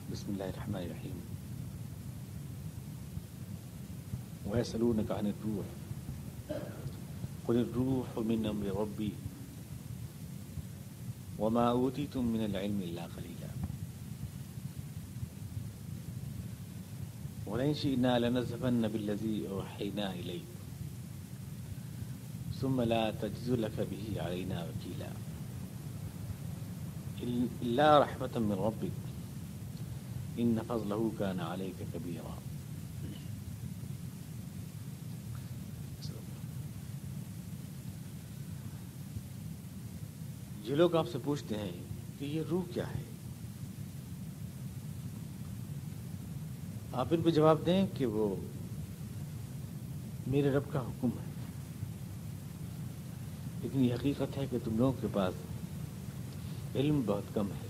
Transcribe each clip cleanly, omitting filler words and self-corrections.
بسم اللہ الرحمن الرحیم. وَيَسْأَلُونَكَ عَنِ الرُّوحِ قُلِ الرُّوحُ مِنْ أَمْرِ رَبِّي وَمَا أُوتِيتُم مِّنَ الْعِلْمِ إِلَّا قَلِيلًا وَلَئِن شِئْنَا لَنَذْهَبَنَّ بِالَّذِي أَوْحَيْنَا إِلَيْكَ ثُمَّ لَا تَجِدُ لَكَ بِهِ عَلَيْنَا وَكِيلًا إِلَّا رَحْمَةً مِّن رَّبِّكَ إِنَّ فَضْلَهُ كَانَ عَلَيْكَ كَبِيرًا. یہ لوگ آپ سے پوچھتے ہیں کہ یہ روح کیا ہے، آپ ان کو جواب دیں کہ وہ میرے رب کا حکم ہے. لیکن یہ حقیقت ہے کہ تم لوگوں کے پاس علم بہت کم ہے.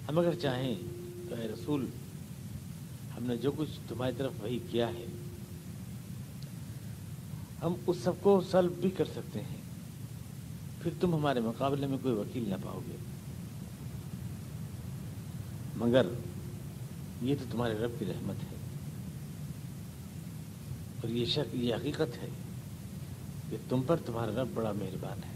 ہم اگر چاہیں تو اے رسول، ہم نے جو کچھ تمہاری طرف وحی کیا ہے ہم اس سب کو سلب بھی کر سکتے ہیں، پھر تم ہمارے مقابلے میں کوئی وکیل نہ پاؤ گے. مگر یہ تو تمہارے رب کی رحمت ہے، اور یہ حقیقت ہے کہ تم پر تمہارا رب بڑا مہربان ہے.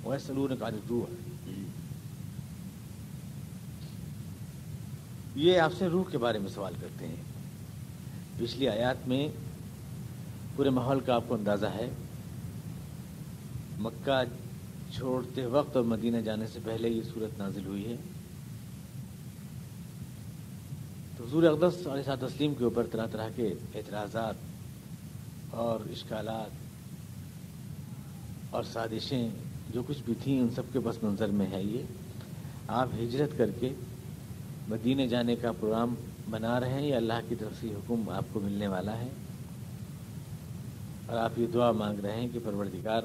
وَيَسْأَلُونَكَ عَنِ الرُّوحِ، یہ آپ سے روح کے بارے میں سوال کرتے ہیں. پچھلی آیات میں پورے ماحول کا آپ کو اندازہ ہے. مکہ چھوڑتے وقت اور مدینہ جانے سے پہلے یہ صورت نازل ہوئی ہے. تو حضور اقدس علیہ الصلوۃ والتسلیم کے اوپر طرح طرح کے اعتراضات اور اشکالات اور سازشیں جو کچھ بھی تھیں ان سب کے پس منظر میں ہے. یہ آپ ہجرت کر کے مدینے جانے کا پروگرام بنا رہے ہیں یا اللہ کی طرف سے حکم آپ کو ملنے والا ہے، اور آپ یہ دعا مانگ رہے ہیں کہ پروردگار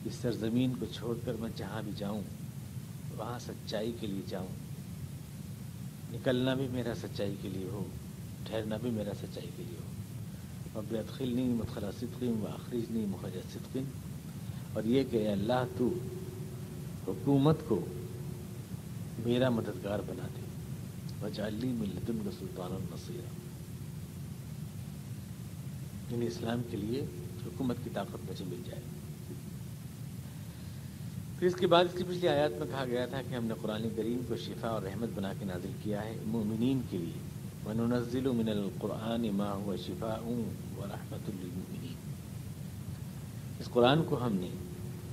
اس سرزمین کو چھوڑ کر میں جہاں بھی جاؤں وہاں سچائی کے لیے جاؤں، نکلنا بھی میرا سچائی کے لیے ہو، ٹھہرنا بھی میرا سچائی کے لیے ہو. رب ادخلنی مدخل صدق واخرجنی مخرج صدق، اور یہ کہ اے اللہ تو حکومت کو میرا مددگار بنا دے. واجعل لی من لدنک سلطانا نصیرا، یعنی اسلام کے لیے حکومت کی طاقت مجھے مل جائے. پھر اس کے بعد اس کی پچھلی آیات میں کہا گیا تھا کہ ہم نے قرآن کریم کو شفا اور رحمت بنا کے نازل کیا ہے مومنین کے لیے. وَنُنَزِّلُ مِنَ الْقُرْآنِ مَا هُوَ شِفَاءٌ وَرَحْمَةٌ لِّلْمُؤْمِنِينَ، اس قرآن کو ہم نے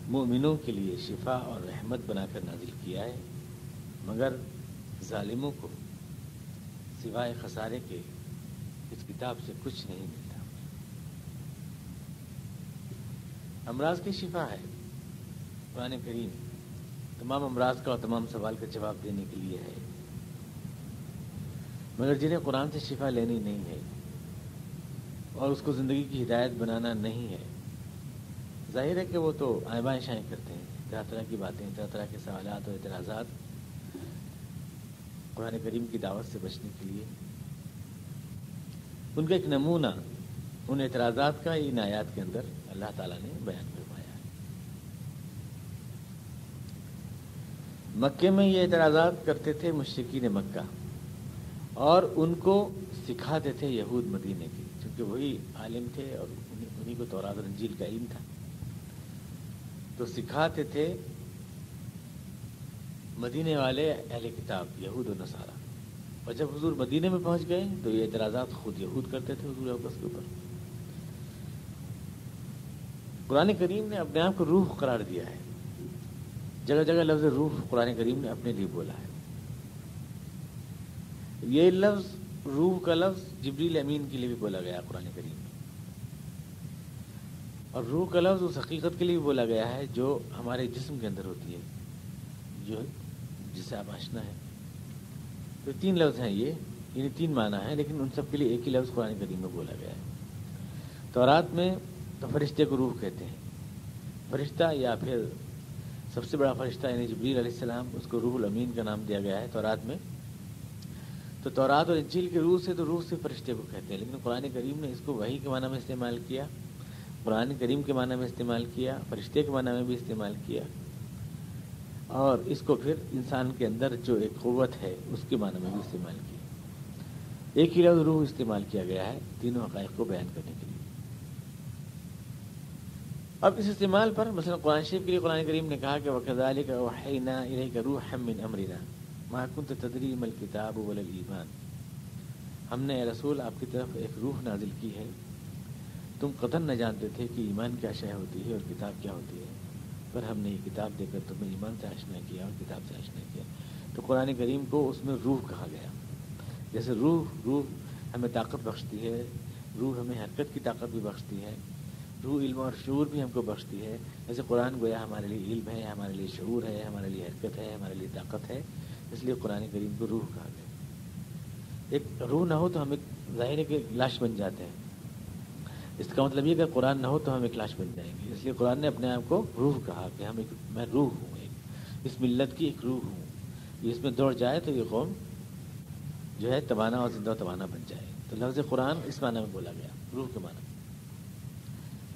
مومنوں کے لیے شفا اور رحمت بنا کر نازل کیا ہے، مگر ظالموں کو سوائے خسارے کے اس کتاب سے کچھ نہیں ملتا. امراض کی شفا ہے قرآن کریم، تمام امراض کا اور تمام سوال کا جواب دینے کے لیے ہے. مگر جنہیں قرآن سے شفا لینی نہیں ہے اور اس کو زندگی کی ہدایت بنانا نہیں ہے، ظاہر ہے کہ وہ تو آئیں بائیں شائیں کرتے ہیں، طرح طرح کی باتیں، طرح طرح کے سوالات اور اعتراضات قرآن کریم کی دعوت سے بچنے کے لیے. ان کا ایک نمونہ ان اعتراضات کا ان آیات کے اندر اللہ تعالیٰ نے بیان فرمایا ہے. مکے میں یہ اعتراضات کرتے تھے مشرکین مکہ، اور ان کو سکھاتے تھے یہود مدینے کے، کیونکہ وہی عالم تھے اور انہی کو تورات اور انجیل کا علم تھا. تو سکھاتے تھے مدینے والے اہل کتاب یہود و نصارہ. اور جب حضور مدینے میں پہنچ گئے تو یہ اعتراضات خود یہود کرتے تھے حضور اقدس کے اوپر. قرآن کریم نے اپنے آپ کو روح قرار دیا ہے، جگہ جگہ لفظ روح قرآن کریم نے اپنے لیے بولا ہے. یہ لفظ روح کا لفظ جبریل امین کے لیے بھی بولا گیا قرآن کریم میں، اور روح کا لفظ اس حقیقت کے لیے بھی بولا گیا ہے جو ہمارے جسم کے اندر ہوتی ہے، جو جس سے آپ آشنا ہیں. تو تین لفظ ہیں یہ، یعنی تین معنی ہیں، لیکن ان سب کے لیے ایک ہی لفظ قرآن کریم میں بولا گیا ہے. تورات میں تو فرشتے کو روح کہتے ہیں، فرشتہ یا پھر سب سے بڑا فرشتہ یعنی جبریل علیہ السلام، اس کو روح الامین کا نام دیا گیا ہے تورات میں. تو تورات اور انجیل کی روح سے تو روح سے فرشتے کو کہتے ہیں، لیکن قرآن کریم نے اس کو وحی کے معنی میں استعمال کیا. قرآن کریم کے معنی میں استعمال کیا، فرشتے کے معنی میں بھی استعمال کیا، اور اس کو پھر انسان کے اندر جو ایک قوت ہے اس کے معنی میں بھی استعمال کیا۔ ایک ہی لفظ روح استعمال کیا گیا ہے تینوں حقائق کو بیان کرنے کے لیے۔ اب اس استعمال پر مثلا قرآن شریف کے لیے قرآن کریم نے کہا کہ وَكَذَلِكَ أَوْحَيْنَا إِلَيْكَ رُوحًا مِّنْ أَمْرِنَا مَا كُنْتَ تَدْرِي مَا الْكِتَابُ وَلَا الْإِيمَانُ، ہم نے اے رسول آپ کی طرف ایک روح نازل کی ہے، تم قطعاً نہ جانتے تھے کہ ایمان کیا شے ہوتی ہے اور کتاب کیا ہوتی ہے، پر ہم نے یہ کتاب دے کر تمہیں ایمان سے آشنا کیا اور کتاب سے آشنا کیا۔ تو قرآن کریم کو اس میں روح کہا گیا۔ جیسے روح ہمیں طاقت بخشتی ہے، روح ہمیں حرکت کی طاقت بھی بخشتی ہے، روح علم اور شعور بھی ہم کو بخشتی ہے، جیسے قرآن گویا ہمارے لیے علم ہے، ہمارے لیے شعور ہے، ہمارے لیے حرکت ہے، ہمارے لیے طاقت ہے، اس لیے قرآن کریم کو روح کہا گیا۔ ایک روح نہ ہو تو ہم ایک ظاہر ہے کہ لاش بن جاتے ہیں، اس کا مطلب یہ کہ قرآن نہ ہو تو ہم ایک لاش بن جائیں گے، اس لیے قرآن نے اپنے آپ کو روح کہا کہ میں روح ہوں، اس ملت کی ایک روح ہوں، یہ اس میں دوڑ جائے تو یہ قوم جو ہے توانا اور زندہ و توانا بن جائے۔ تو لفظ قرآن اس معنی میں بولا گیا، روح کے معنی۔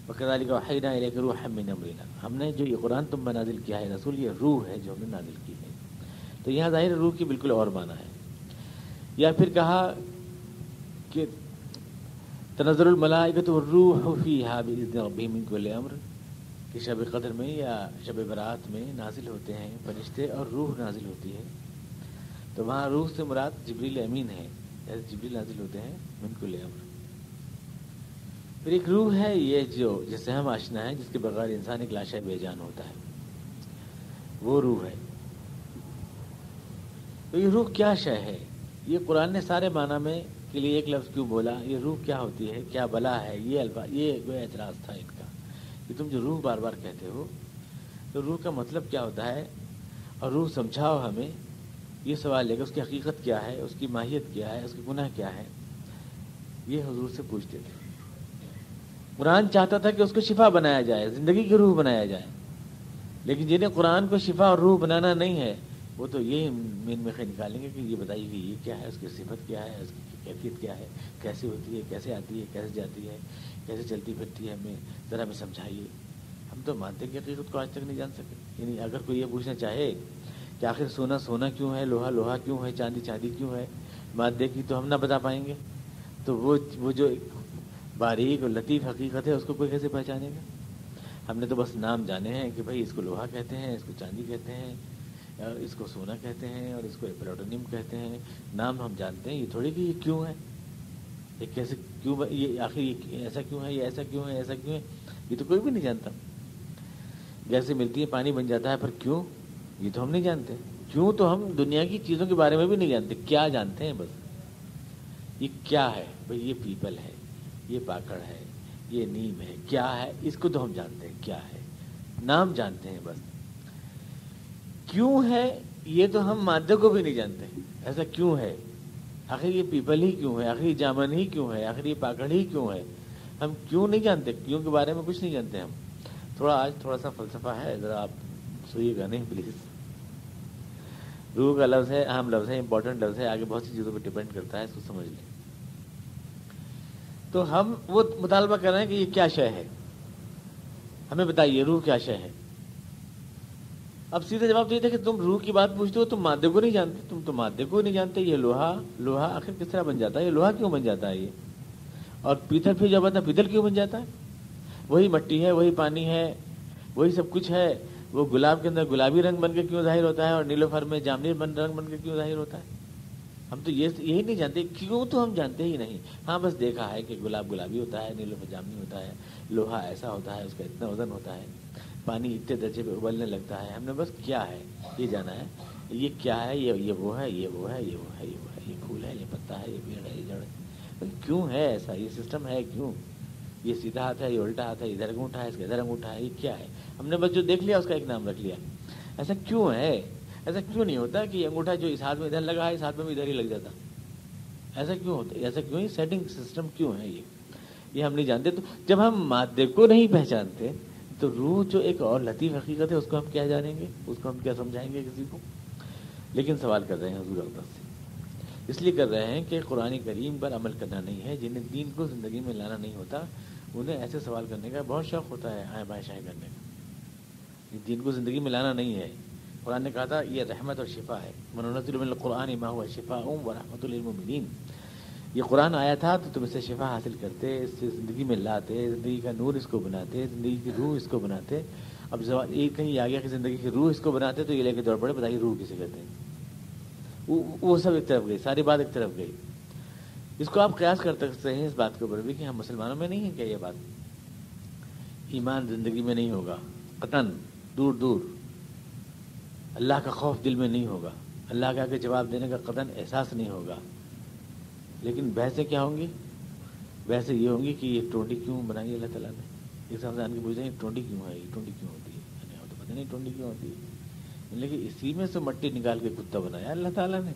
وَكَذَلِكَ أَوْحَيْنَا إِلَيْكَ رُوحًا مِّنْ أَمْرِنَا، ہم نے جو یہ قرآن تم پر نازل کیا ہے رسول، یہ روح ہے جو ہم نے نازل کی ہے۔ تو یہاں ظاہر روح کی بالکل اور معنی ہے۔ یا پھر کہا کہ تنزل الملائکۃ والروح فیہا بإذن ربہم من کل امر، کہ شب قدر میں یا شب برات میں نازل ہوتے ہیں فرشتے اور روح نازل ہوتی ہے۔ تو وہاں روح سے مراد جبریل امین ہے، جیسے جبریل نازل ہوتے ہیں من کل امر۔ پھر ایک روح ہے یہ جو جس سے ہم آشنا ہے، جس کے بغیر انسان ایک لاشے بے جان ہوتا ہے، وہ روح ہے۔ تو یہ روح کیا شے ہے؟ یہ قرآن نے سارے معنی میں کے لیے ایک لفظ کیوں بولا؟ یہ روح کیا ہوتی ہے، کیا بلا ہے؟ یہ الفاظ، یہ کوئی اعتراض تھا ان کا کہ تم جو روح بار بار کہتے ہو، تو روح کا مطلب کیا ہوتا ہے، اور روح سمجھاؤ ہمیں۔ یہ سوال ہے کہ اس کی حقیقت کیا ہے، اس کی ماہیت کیا ہے، اس کے گناہ کیا ہے، یہ حضور سے پوچھتے تھے۔ قرآن چاہتا تھا کہ اس کو شفا بنایا جائے، زندگی کی روح بنایا جائے، لیکن جنہیں قرآن کو شفا اور روح بنانا نہیں ہے، وہ تو یہ مین میں نکالیں گے کہ یہ بتائیے کہ یہ کیا ہے، اس کی صفت کیا ہے، اس کی کیفیت کیا ہے، کیسے ہوتی ہے، کیسے آتی ہے، کیسے جاتی ہے، کیسے چلتی پھرتی ہے، ہمیں ذرا ہمیں سمجھائیے۔ ہم تو مانتے ہیں کہ حقیقت کو آج تک نہیں جان سکے۔ یعنی اگر کوئی یہ پوچھنا چاہے کہ آخر سونا سونا کیوں ہے، لوہا لوہا کیوں ہے، چاندی چاندی کیوں ہے، مادے کی، تو ہم نہ بتا پائیں گے، تو وہ جو باریک اور لطیف حقیقت ہے اس کو کوئی کیسے پہچانے گا؟ ہم نے تو بس نام جانے ہیں کہ بھائی اس کو لوہا کہتے ہیں، اس کو چاندی کہتے ہیں، اور اس کو سونا کہتے ہیں، اور اس کو پلاٹونیم کہتے ہیں، نام ہم جانتے ہیں، یہ تھوڑی کہ یہ کیوں ہے، یہ کیسے کیوں، یہ آخر یہ ایسا کیوں ہے، یہ ایسا کیوں ہے، ایسا کیوں ہے، یہ تو کوئی بھی نہیں جانتا۔ جیسے ملتی ہے پانی بن جاتا ہے، پر کیوں، یہ تو ہم نہیں جانتے۔ کیوں تو ہم دنیا کی چیزوں کے بارے میں بھی نہیں جانتے، کیا جانتے ہیں بس، یہ کیا ہے بھائی، یہ پیپل ہے، یہ پاکڑ ہے، یہ نیم ہے، کیا ہے، اس کو تو ہم جانتے ہیں کیا ہے، نام جانتے ہیں بس۔ کیوں ہے یہ تو ہم مادے کو بھی نہیں جانتے، ایسا کیوں ہے، آخر یہ پیپل ہی کیوں ہے، آخر یہ جامن ہی کیوں ہے، آخر یہ پاکڑ ہی کیوں ہے، ہم کیوں نہیں جانتے، کیوں کے بارے میں کچھ نہیں جانتے ہم۔ آج تھوڑا سا فلسفہ ہے، ذرا آپ سوئیے گا نہیں پلیز۔ روح کا لفظ ہے، اہم لفظ ہے، امپورٹنٹ لفظ ہے، آگے بہت سی چیزوں پہ ڈپینڈ کرتا ہے، اس کو سمجھ لیں۔ تو ہم وہ مطالبہ کر رہے ہیں کہ یہ کیا شے ہے، ہمیں بتائیے روح کیا شے ہے۔ اب سیدھا جواب تو یہ تھا کہ تم روح کی بات پوچھتے ہو، تم مادے کو نہیں جانتے، تم تو مادے کو نہیں جانتے۔ یہ لوہا آخر کس طرح بن جاتا ہے، یہ لوہا کیوں بن جاتا ہے، یہ اور پیتل پھر جب آتا ہے پیتل کیوں بن جاتا ہے، وہی مٹی ہے، وہی پانی ہے، وہی سب کچھ ہے۔ وہ گلاب کے اندر گلابی رنگ بن کے کیوں ظاہر ہوتا ہے، اور نیلوفر میں جامنی رنگ بن کے کیوں ظاہر ہوتا ہے، ہم تو یہی نہیں جانتے، کیوں تو ہم جانتے ہی نہیں۔ ہاں بس دیکھا ہے کہ گلاب گلابی ہوتا ہے، نیلوفر جامنی ہوتا ہے، لوہا ایسا ہوتا ہے، اس کا اتنا وزن ہوتا ہے، پانی اتنے درجے پہ ابلنے لگتا ہے، ہم نے بس کیا ہے یہ جانا ہے، یہ کیا ہے، یہ وہ ہے، یہ وہ ہے، یہ وہ ہے، یہ وہ ہے، یہ پھول ہے، یہ پتا ہے، یہ پیڑ ہے، یہ جڑ ہے، کیوں ہے ایسا، یہ سسٹم ہے کیوں، یہ سیدھا ہاتھ ہے، یہ الٹا ہاتھ ہے، ادھر انگوٹھا ہے، اس کا ادھر انگوٹھا ہے، یہ کیا ہے، ہم نے بس جو دیکھ لیا اس کا ایک نام رکھ لیا۔ ایسا کیوں ہے، ایسا کیوں نہیں ہوتا کہ یہ انگوٹھا جو اس ہاتھ میں ادھر لگا ہے، اس ہاتھ میں بھی ادھر ہی لگ جاتا، ایسا کیوں ہوتا ہے، ایسا کیوں، یہ سیٹنگ سسٹم کیوں ہے، یہ ہم نہیں جانتے۔ تو جب ہم مادے کو نہیں پہچانتے تو روح جو ایک اور لطیف حقیقت ہے اس کو ہم کیا جانیں گے، اس کو ہم کیا سمجھائیں گے کسی کو؟ لیکن سوال کر رہے ہیں حضور اقدس سے، اس لیے کر رہے ہیں کہ قرآن کریم پر عمل کرنا نہیں ہے، جنہیں دین کو زندگی میں لانا نہیں ہوتا انہیں ایسے سوال کرنے کا بہت شوق ہوتا ہے، آئیں بائیں شائیں کرنے کا. دین کو زندگی میں لانا نہیں ہے. قرآن نے کہا تھا یہ رحمت اور شفا ہے. وَنُنَزِّلُ مِنَ الْقُرْآنِ مَا هُوَ شِفَاءٌ وَرَحْمَةٌ لِلْمُؤْمِنِينَ. یہ قرآن آیا تھا تو تم اس سے شفا حاصل کرتے، اس سے زندگی میں لاتے، زندگی کا نور اس کو بناتے، زندگی کی روح اس کو بناتے. اب یہ کہیں آ گیا کہ زندگی کی روح اس کو بناتے تو یہ لے کے دوڑ پڑے بتائیے روح کسے کہتے ہیں. وہ سب ایک طرف گئی، ساری بات ایک طرف گئی. اس کو آپ قیاس کر سکتے ہیں اس بات کے اوپر بھی کہ ہم مسلمانوں میں نہیں ہیں کیا یہ بات؟ ایمان زندگی میں نہیں ہوگا قطعاً، دور دور. اللہ کا خوف دل میں نہیں ہوگا، اللہ کا کے جواب دینے کا قطعاً احساس نہیں ہوگا. لیکن بحثیں کیا ہوں گی؟ بحثیں یہ ہوں گی کہ یہ ٹونٹی کیوں بنائی اللہ تعالیٰ نے. ایک انسان کی پوچھیں یہ ٹونٹی کیوں ہے، یہ ٹونٹی کیوں ہوتی ہے، تو پتہ نہیں ٹونٹی کیوں ہوتی ہے. لیکن اسی میں سے مٹی نکال کے کتا بنایا اللہ تعالیٰ نے.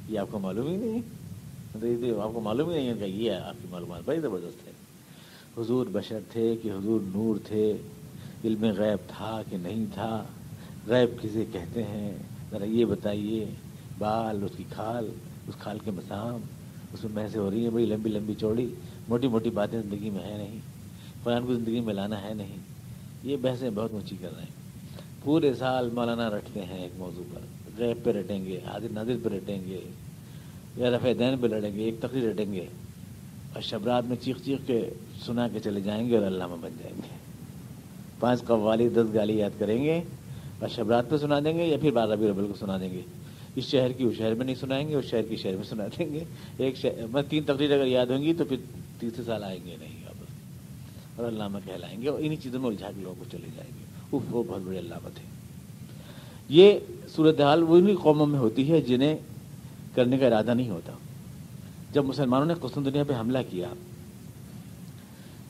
یہ آپ کو معلوم ہی نہیں ہے، آپ کو معلوم ہی نہیں ہے کہ یہ آپ کی معلومات بڑی زبردست ہے. حضور بشر تھے کہ حضور نور تھے؟ علم غیب تھا کہ نہیں تھا؟ غیب کسے کہتے ہیں ذرا یہ بتائیے. بال، اس کی کھال، اس کھال کے مسام، اس میں بحثیں ہو رہی ہیں بڑی لمبی لمبی چوڑی. موٹی موٹی باتیں زندگی میں ہے نہیں. قرآن کو زندگی میں لانا ہے نہیں. یہ بحثیں بہت اونچی کر رہے ہیں. پورے سال مولانا رٹتے ہیں ایک موضوع پر، غیب پہ رٹیں گے، حاضر ناظر پہ رٹیں گے، یا رفع دین پہ لڑیں گے، ایک تقریر رٹیں گے اور شبرات میں چیخ چیخ کے سنا کے چلے جائیں گے اور علامہ بن جائیں گے. 5 قوالی 10 گالی یاد کریں گے اور شبرات پہ سنا دیں گے یا پھر 12 ربیع الاول کو سنا دیں گے. اس شہر کی اس شہر میں نہیں سنائیں گے، اس شہر کی شہر میں سنا دیں گے. ایک شہر میں 3 تقریر اگر یاد ہوں گی تو پھر تیسرے سال آئیں گے نہیں واپس اور علامہ کہلائیں گے اور انہی چیزوں میں الجھا کے لوگوں کو چلے جائیں گے. وہ بہت بڑے علامہ تھے. یہ صورتحال وہی قوموں میں ہوتی ہے جنہیں کرنے کا ارادہ نہیں ہوتا. جب مسلمانوں نے قسطنطنیہ پہ حملہ کیا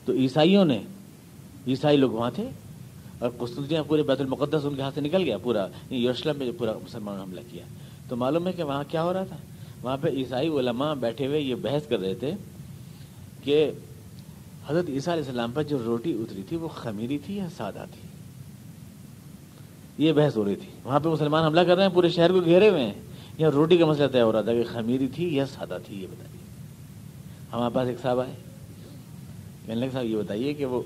تو عیسائی لوگ وہاں تھے اور قسطنطنیہ پورے بیت المقدس ان کے ہاتھ سے نکل گیا. پورا یروشلم میں پورا مسلمانوں نے حملہ کیا تو معلوم ہے کہ وہاں کیا ہو رہا تھا. وہاں پہ عیسائی علماء بیٹھے ہوئے یہ بحث کر رہے تھے کہ حضرت عیسیٰ علیہ السلام پر جو روٹی اتری تھی وہ خمیری تھی یا سادہ تھی. یہ بحث ہو رہی تھی. وہاں پہ مسلمان حملہ کر رہے ہیں، پورے شہر کو گھیرے ہوئے ہیں. یہاں روٹی کا مسئلہ طے ہو رہا تھا کہ خمیری تھی یا سادہ تھی. یہ بتائیے. ہمارے پاس ایک صاحب آئے، کہنے لگے صاحب یہ بتائیے کہ وہ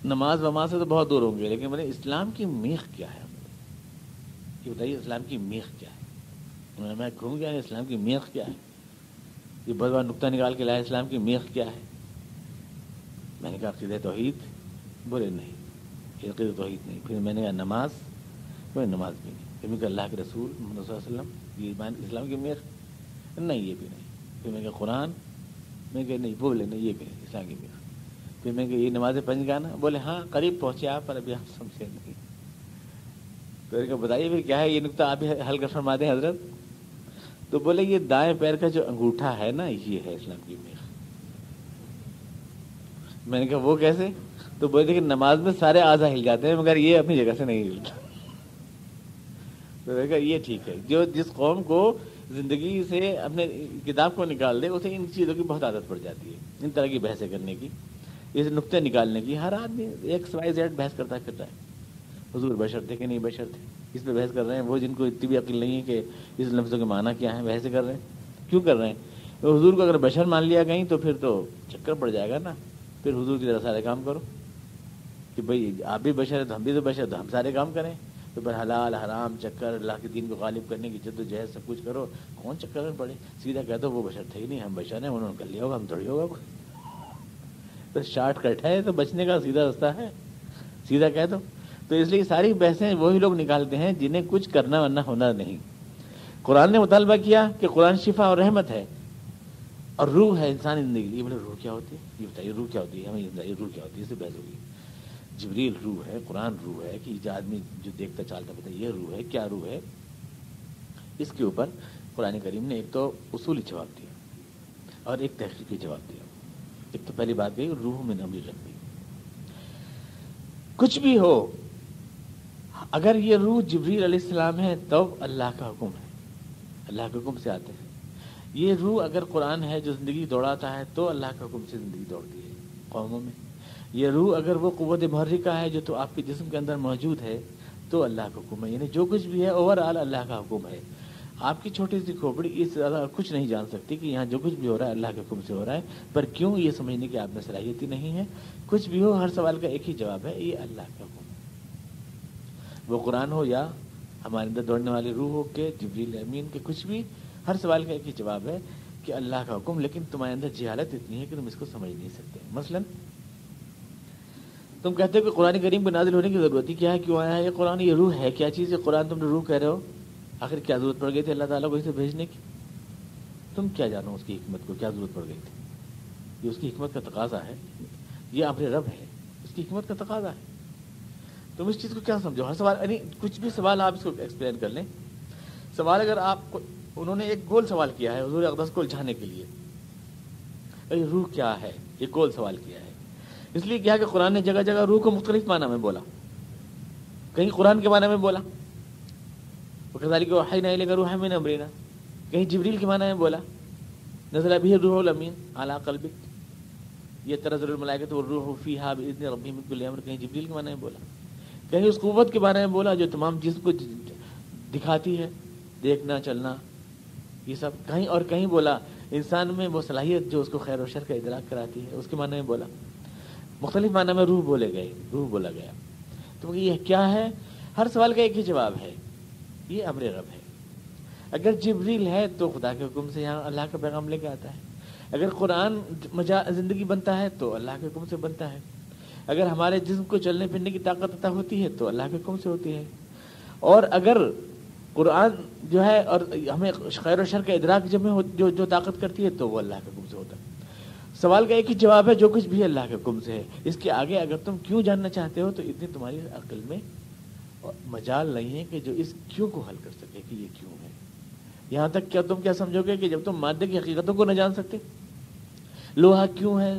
نماز وماز سے تو بہت دور ہوں گے لیکن بولے اسلام کی میخ کیا ہے؟ یہ بتائیے اسلام کی میخ کیا ہے؟ میں گھوم گیا اسلام کی میخ کیا ہے؟ یہ بہت بڑا نقطہ نکال کے لایا اسلام کی میخ کیا ہے؟ میں نے کہا عقیدہ توحید. بولے نہیں عقیدہ توحید نہیں. پھر میں نے کہا نماز؟ بولے نماز بھی نہیں. پھر میں کہا اللہ کے رسول محمد صلی اللہ علیہ وسلم یہ اسلام کی میخ؟ نہیں یہ بھی نہیں. پھر میں کہا قرآن؟ میں کہ نہیں. بولے نہیں یہ بھی نہیں اسلام کی میخ. پھر میں کہ یہ نماز پنج گانا؟ بولے ہاں قریب پہنچے آپ پر ابھی آپ سمجھے نہیں. تو بتائیے پھر کیا ہے یہ نقطہ آپ حل کر فرما دیں حضرت. تو بولے یہ دائیں پیر کا جو انگوٹھا ہے نا یہ ہے اسلام کی میخ. میں نے کہا وہ کیسے؟ تو بولے دیکھیں نماز میں سارے اعضاء ہل جاتے ہیں مگر یہ اپنی جگہ سے نہیں ہلتا. تو میں نے کہا یہ ٹھیک ہے. جو جس قوم کو زندگی سے اپنے کتاب کو نکال دے اسے ان چیزوں کی بہت عادت پڑ جاتی ہے، ان طرح کی بحثیں کرنے کی، اس نقطے نکالنے کی. ہر آدمی ایکس وائی زیڈ بحث کرتا پھرتا ہے. حضور بشر تھے کہ نہیں بشر تھے اس پہ بحث کر رہے ہیں. وہ جن کو اتنی بھی عقل نہیں ہے کہ اس لفظوں کے معنی کیا ہیں بحث کر رہے ہیں. کیوں کر رہے ہیں؟ تو حضور کو اگر بشر مان لیا کہیں تو پھر تو چکر پڑ جائے گا نا. پھر حضور کی طرح سارے کام کرو کہ بھئی آپ بھی بشر ہیں تو ہم بھی تو بشر تو ہم سارے کام کریں. تو پھر حلال حرام چکر اللہ کے دین کو غالب کرنے کی جد و جہد سب کچھ کرو. کون چکر میں پڑے؟ سیدھا کہہ دو وہ بشر تھے ہی نہیں ہم بشر ہیں انہوں نے کر لیا ہوگا ہم تھوڑی ہوگا. تو شارٹ کٹ ہے تو بچنے کا سیدھا راستہ ہے، سیدھا کہہ دو. تو اس لیے ساری بحثیں وہی لوگ نکالتے ہیں جنہیں کچھ کرنا ورنہ ہونا نہیں. قرآن نے مطالبہ کیا کہ قرآن شفا اور رحمت ہے اور روح ہے انسانی زندگی. یہ بولے روح کیا ہوتی ہے؟ یہ بتائیے روح کیا ہوتی ہے؟ ہمیں یہ بتائیے روح کیا ہوتی ہے. اس سے بحث ہوگی. جبریل روح ہے، قرآن روح ہے کہ جو آدمی جو دیکھتا چالتا پتا یہ روح ہے. کیا روح ہے؟ اس کے اوپر قرآن کریم نے ایک تو اصولی جواب دیا اور ایک تحقیقی جواب دیا. ایک تو پہلی بات گئی روح من امر ربی. کچھ بھی ہو اگر یہ روح جبریل علیہ السلام ہے تو اللہ کا حکم ہے، اللہ کے حکم سے آتے ہیں. یہ روح اگر قرآن ہے جو زندگی دوڑاتا ہے تو اللہ کے حکم سے زندگی دوڑتی ہے قوموں میں. یہ روح اگر وہ قوت محرکہ ہے جو تو آپ کے جسم کے اندر موجود ہے تو اللہ کا حکم ہے. یعنی جو کچھ بھی ہے اوور آل اللہ کا حکم ہے. آپ کی چھوٹی سی کھوپڑی اس سے زیادہ کچھ نہیں جان سکتی کہ یہاں جو کچھ بھی ہو رہا ہے اللہ کے حکم سے ہو رہا ہے، پر کیوں یہ سمجھنے کی آپ میں صلاحیت ہی نہیں ہے۔ کچھ بھی ہو، ہر سوال کا ایک ہی جواب ہے، یہ اللہ کا حکم ہے۔ وہ قرآن ہو یا ہمارے اندر دوڑنے والی روح ہو کے جبریل امین کے، کچھ بھی، ہر سوال کا ایک ہی جواب ہے کہ اللہ کا حکم، لیکن تمہارے اندر جہالت اتنی ہے کہ تم اس کو سمجھ نہیں سکتے۔ مثلا تم کہتے ہو کہ قرآن کریم کو نازل ہونے کی ضرورت ہی کیا ہے، کیوں آیا ہے یہ قرآن، یہ روح ہے کیا چیز ہے قرآن، تم نے روح کہہ رہے ہو، آخر کیا ضرورت پڑ گئی تھی اللہ تعالیٰ کو اسے بھیجنے کی؟ تم کیا جانو اس کی حکمت کو، کیا ضرورت پڑ گئی تھی؟ یہ اس کی حکمت کا تقاضا ہے، یہ امر رب ہے، اس کی حکمت کا تقاضا ہے۔ تم اس چیز کو کیا سمجھو؟ ہر سوال، یعنی کچھ بھی سوال آپ اس کو ایکسپلین کر لیں۔ سوال اگر آپ کو، انہوں نے ایک گول سوال کیا ہے حضور اقدس کو الجھانے کے لیے، روح کیا ہے، یہ گول سوال کیا ہے، اس لیے کیا کہ قرآن نے جگہ جگہ روح کو مختلف معنی میں بولا، کہیں قرآن کے معنی میں بولا، وَكَذَلِكَ أَوْحَيْنَا إِلَيْكَ رُوحًا مِّنْ أَمْرِنَا، کہیں جبریل کے معنی میں بولا، نزل بِهِ الرُّوحُ الْأَمِينُ عَلَىٰ قَلْبِكَ يَتَنَزَّلُ الْمَلَائِكَةُ وَالرُّوحُ فِيهَا بِإِذْنِ رَبِّهِم مِّن كُلِّ أَمْرٍ، کہیں جبریل کے معنی میں بولا، کہیں اس قوت کے بارے میں بولا جو تمام جسم کو دکھاتی ہے، دیکھنا چلنا یہ سب، کہیں اور کہیں بولا انسان میں وہ صلاحیت جو اس کو خیر و شر کا ادراک کراتی ہے، اس کے معنی میں بولا، مختلف معنی میں روح بولے گئے، روح بولا گیا۔ تو یہ کیا ہے؟ ہر سوال کا ایک ہی جواب ہے، یہ امر رب ہے۔ اگر جبریل ہے تو خدا کے حکم سے یہاں اللہ کا پیغام لے کے آتا ہے، اگر قرآن زندگی بنتا ہے تو اللہ کے حکم سے بنتا ہے، اگر ہمارے جسم کو چلنے پھرنے کی طاقت عطا ہوتی ہے تو اللہ کے حکم سے ہوتی ہے، اور اگر قرآن جو ہے اور ہمیں خیر و شر کا ادراک جب میں جو طاقت کرتی ہے تو وہ اللہ کے حکم سے ہوتا ہے۔ سوال کا ایک ہی جواب ہے، جو کچھ بھی اللہ کے حکم سے ہے۔ اس کے آگے اگر تم کیوں جاننا چاہتے ہو تو اتنی تمہاری عقل میں مجال نہیں ہے کہ جو اس کیوں کو حل کر سکے کہ یہ کیوں ہے۔ یہاں تک کیا تم کیا سمجھو گے کہ جب تم مادے کی حقیقتوں کو نہ جان سکتے، لوہا کیوں ہے،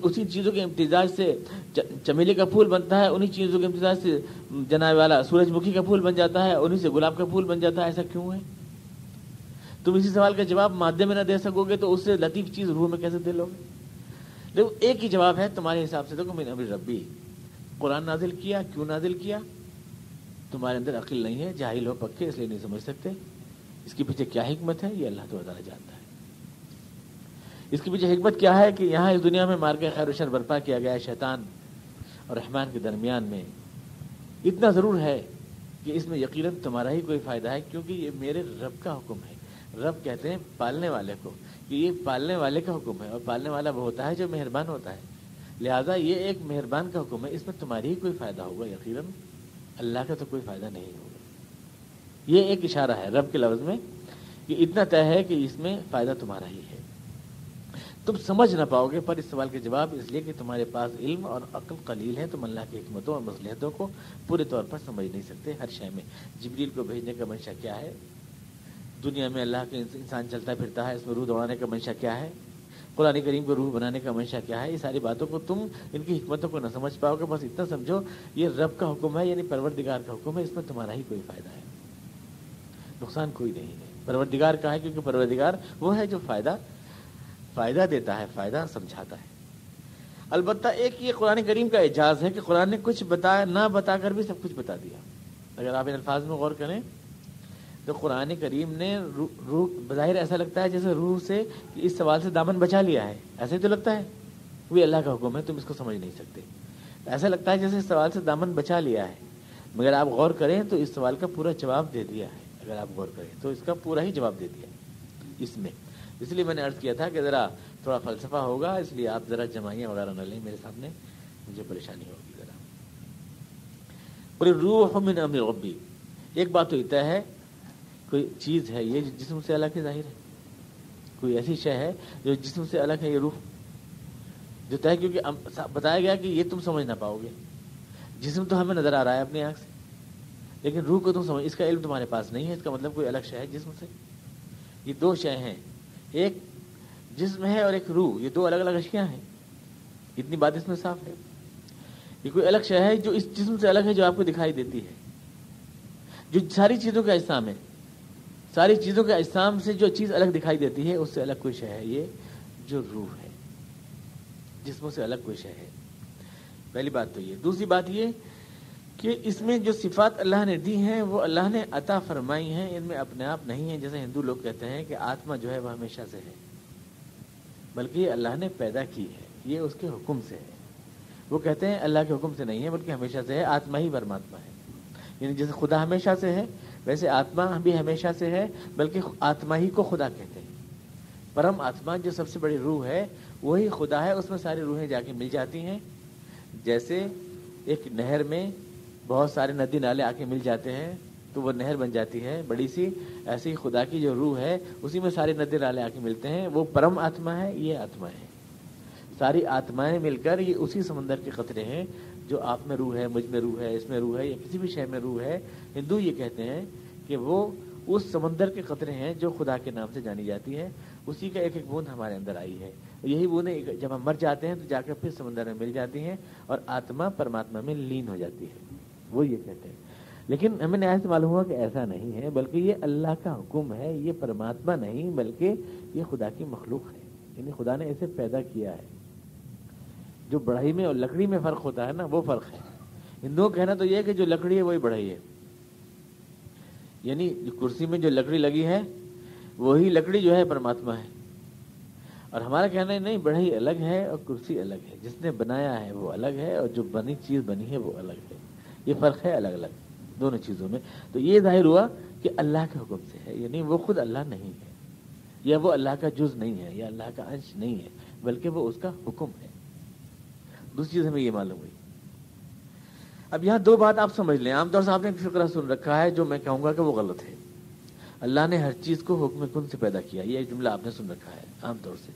اسی چیزوں کے امتزاج سے چمیلی کا پھول بنتا ہے، انہی چیزوں کے امتزاج سے جناب والا سورج مکھی کا پھول بن جاتا ہے، انہی سے گلاب کا پھول بن جاتا ہے، ایسا کیوں ہے؟ تم اسی سوال کا جواب مادے میں نہ دے سکو گے تو اس سے لطیف چیز روح میں کیسے دے لو گے؟ دیکھو ایک ہی جواب ہے تمہارے حساب سے، دیکھو من امر ربی، قرآن نازل کیا، کیوں نازل کیا؟ تمہارے اندر عقل نہیں ہے، جاہل ہو پکے، اس لیے نہیں سمجھ سکتے۔ اس کے پیچھے کیا حکمت ہے یہ اللہ تعالیٰ جانتا ہے۔ اس کے پیچھے حکمت کیا ہے کہ یہاں اس دنیا میں مار کے خیر و شر برپا کیا گیا ہے شیطان اور رحمان کے درمیان میں، اتنا ضرور ہے کہ اس میں یقیناً تمہارا ہی کوئی فائدہ ہے، کیونکہ یہ میرے رب کا حکم ہے۔ رب کہتے ہیں پالنے والے کو، کہ یہ پالنے والے کا حکم ہے، اور پالنے والا وہ ہوتا ہے جو مہربان ہوتا ہے، لہذا یہ ایک مہربان کا حکم ہے، اس میں تمہاری ہی کوئی فائدہ ہوگا، یقیناً اللہ کا تو کوئی فائدہ نہیں ہوگا۔ یہ ایک اشارہ ہے رب کے لفظ میں کہ اتنا طے ہے کہ اس میں فائدہ تمہارا ہی ہے۔ تم سمجھ نہ پاؤ گے پر اس سوال کے جواب، اس لیے کہ تمہارے پاس علم اور عقل قلیل ہے، تم اللہ کی حکمتوں اور مصلحتوں کو پورے طور پر سمجھ نہیں سکتے۔ ہر شے میں جبریل کو بھیجنے کا منشا کیا ہے، دنیا میں اللہ کے انسان چلتا پھرتا ہے، اس میں روح دوڑانے کا منشا کیا ہے، قرآن کریم کو روح بنانے کا منشا کیا ہے، یہ ساری باتوں کو تم ان کی حکمتوں کو نہ سمجھ پاؤ گے۔ بس اتنا سمجھو یہ رب کا حکم ہے، یعنی پروردگار کا حکم ہے، اس میں تمہارا ہی کوئی فائدہ ہے، نقصان کوئی نہیں ہے۔ پروردگار کا ہے کیونکہ پروردگار وہ ہے جو فائدہ دیتا ہے، فائدہ سمجھاتا ہے۔ البتہ ایک یہ قرآن کریم کا اعجاز ہے کہ قرآن نے کچھ نہ بتا کر بھی سب کچھ بتا دیا۔ اگر آپ ان الفاظ میں غور کریں تو قرآن کریم نے روح بظاہر ایسا لگتا ہے جیسے روح سے اس سوال سے دامن بچا لیا ہے، ایسا ہی تو لگتا ہے، وہ اللہ کا حکم ہے، تم اس کو سمجھ نہیں سکتے۔ ایسا لگتا ہے جیسے اس سوال سے دامن بچا لیا ہے، مگر آپ غور کریں تو اس سوال کا پورا جواب دے دیا ہے۔ اگر آپ غور کریں تو اس کا پورا ہی جواب دے دیا اس میں۔ اس لیے میں نے عرض کیا تھا کہ ذرا تھوڑا فلسفہ ہوگا، اس لیے آپ ذرا جمائیاں وغیرہ نہ لیں میرے سامنے، مجھے پریشانی ہوگی ذرا۔ اور روح من امر ربی، ایک بات تو طے ہے، کوئی چیز ہے یہ جسم سے الگ ہے، ظاہر ہے کوئی ایسی شے ہے جو جسم سے الگ ہے، یہ روح جو طے، کیونکہ بتایا گیا کہ یہ تم سمجھ نہ پاؤ گے۔ جسم تو ہمیں نظر آ رہا ہے اپنی آنکھ سے، لیکن روح کو تم سمجھ، اس کا علم تمہارے پاس نہیں ہے، اس کا مطلب کوئی الگ شے ہے جسم سے۔ یہ دو شے ہیں، ایک جسم ہے اور ایک روح، یہ دو الگ الگ اشیاء ہیں، اتنی بات اس میں صاف ہے۔ یہ کوئی الگ شے ہے جو اس جسم سے الگ ہے، جو آپ کو دکھائی دیتی ہے، جو ساری چیزوں کا اجسام ہے، ساری چیزوں کے اجسام سے جو چیز الگ دکھائی دیتی ہے اس سے الگ کوئی شے ہے، یہ جو روح ہے، جسموں سے الگ کوئی شے ہے۔ پہلی بات تو یہ۔ دوسری بات یہ کہ اس میں جو صفات اللہ نے دی ہیں وہ اللہ نے عطا فرمائی ہیں، ان میں اپنے آپ نہیں ہیں. جیسے ہندو لوگ کہتے ہیں کہ آتما جو ہے وہ ہمیشہ سے ہے، بلکہ یہ اللہ نے پیدا کی ہے، یہ اس کے حکم سے ہے. وہ کہتے ہیں اللہ کے حکم سے نہیں ہے بلکہ ہمیشہ سے ہے، آتما ہی پرماتما ہے. یعنی جیسے خدا ہمیشہ سے ہے ویسے آتما بھی ہمیشہ سے ہے، بلکہ آتما ہی کو خدا کہتے ہیں. پرم آتما جو سب سے بڑی روح ہے وہی خدا ہے، اس میں ساری روحیں جا کے مل جاتی ہیں. جیسے ایک نہر میں بہت سارے ندی نالے آ کے مل جاتے ہیں تو وہ نہر بن جاتی ہے بڑی سی، ایسی ہی خدا کی جو روح ہے اسی میں سارے ندی نالے آ کے ملتے ہیں. وہ پرم آتما ہے، یہ آتما ہے. ساری آتمائیں مل کر یہ اسی سمندر کے قطرے ہیں جو آپ میں روح ہے، مجھ میں روح ہے، اس میں روح ہے، یا کسی بھی شے میں روح ہے. ہندو یہ کہتے ہیں کہ وہ اس سمندر کے قطرے ہیں جو خدا کے نام سے جانی جاتی ہے. اسی کا ایک ایک بوند ہمارے اندر آئی ہے. یہی بوندیں جب ہم مر جاتے ہیں تو جا کر پھر سمندر میں مل جاتی ہیں اور آتما پرماتما میں لین ہو جاتی ہے. وہ یہ کہتے ہیں. لیکن ہمیں نیا سے معلوم ہوا کہ ایسا نہیں ہے، بلکہ یہ اللہ کا حکم ہے. یہ پرماتما نہیں بلکہ یہ خدا کی مخلوق ہے. یعنی خدا نے اسے پیدا کیا ہے. جو بڑھئی میں اور لکڑی میں فرق ہوتا ہے نا، وہ فرق ہے. ہندوؤں کا کہنا تو یہ ہے کہ جو لکڑی ہے وہی بڑھئی ہے. یعنی کرسی میں جو لکڑی لگی ہے وہی لکڑی جو ہے پرماتما ہے. اور ہمارا کہنا ہے نہیں، بڑھئی الگ ہے اور کرسی الگ ہے. جس نے بنایا ہے وہ الگ ہے اور جو بنی چیز بنی ہے وہ الگ ہے. یہ فرق ہے الگ الگ دونوں چیزوں میں. تو یہ ظاہر ہوا کہ اللہ کے حکم سے ہے. یعنی وہ خود اللہ نہیں ہے، یا وہ اللہ کا جز نہیں ہے، یا اللہ کا انش نہیں ہے، بلکہ وہ اس کا حکم ہے. دوسری چیز ہمیں یہ معلوم ہوئی. اب یہاں دو بات آپ سمجھ لیں. عام طور سے آپ نے فقرہ سن رکھا ہے جو میں کہوں گا کہ وہ غلط ہے. اللہ نے ہر چیز کو حکم کن سے پیدا کیا، یہ جملہ آپ نے سن رکھا ہے عام طور سے.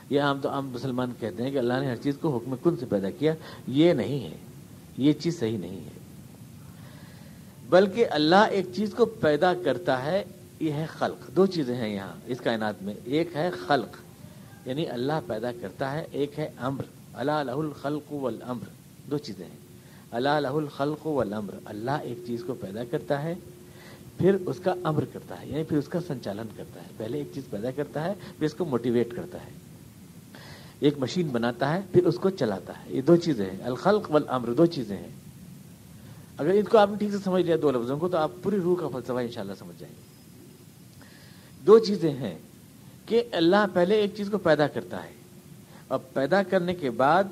یہ عام مسلمان کہتے ہیں کہ اللہ نے ہر چیز کو حکم کن سے پیدا کیا. یہ نہیں ہے، یہ چیز صحیح نہیں ہے. بلکہ اللہ ایک چیز کو پیدا کرتا ہے، یہ ہے خلق. دو چیزیں ہیں یہاں اس کائنات میں. ایک ہے خلق، یعنی اللہ پیدا کرتا ہے. ایک ہے امر، الا لہ الخلق والامر. دو چیزیں ہیں. الا لہ الخلق والامر. اللہ ایک چیز کو پیدا کرتا ہے پھر اس کا امر کرتا ہے، یعنی پھر اس کا سنچالن کرتا ہے. پہلے ایک چیز پیدا کرتا ہے پھر اس کو موٹیویٹ کرتا ہے. ایک مشین بناتا ہے پھر اس کو چلاتا ہے. یہ دو چیزیں ہیں، الخلق والامر. دو چیزیں ہیں. اگر ان کو آپ نے ٹھیک سے سمجھ لیا دو لفظوں کو تو آپ پوری روح کا فلسفہ انشاءاللہ سمجھ جائیں گے. دو چیزیں ہیں کہ اللہ پہلے ایک چیز کو پیدا کرتا ہے اور پیدا کرنے کے بعد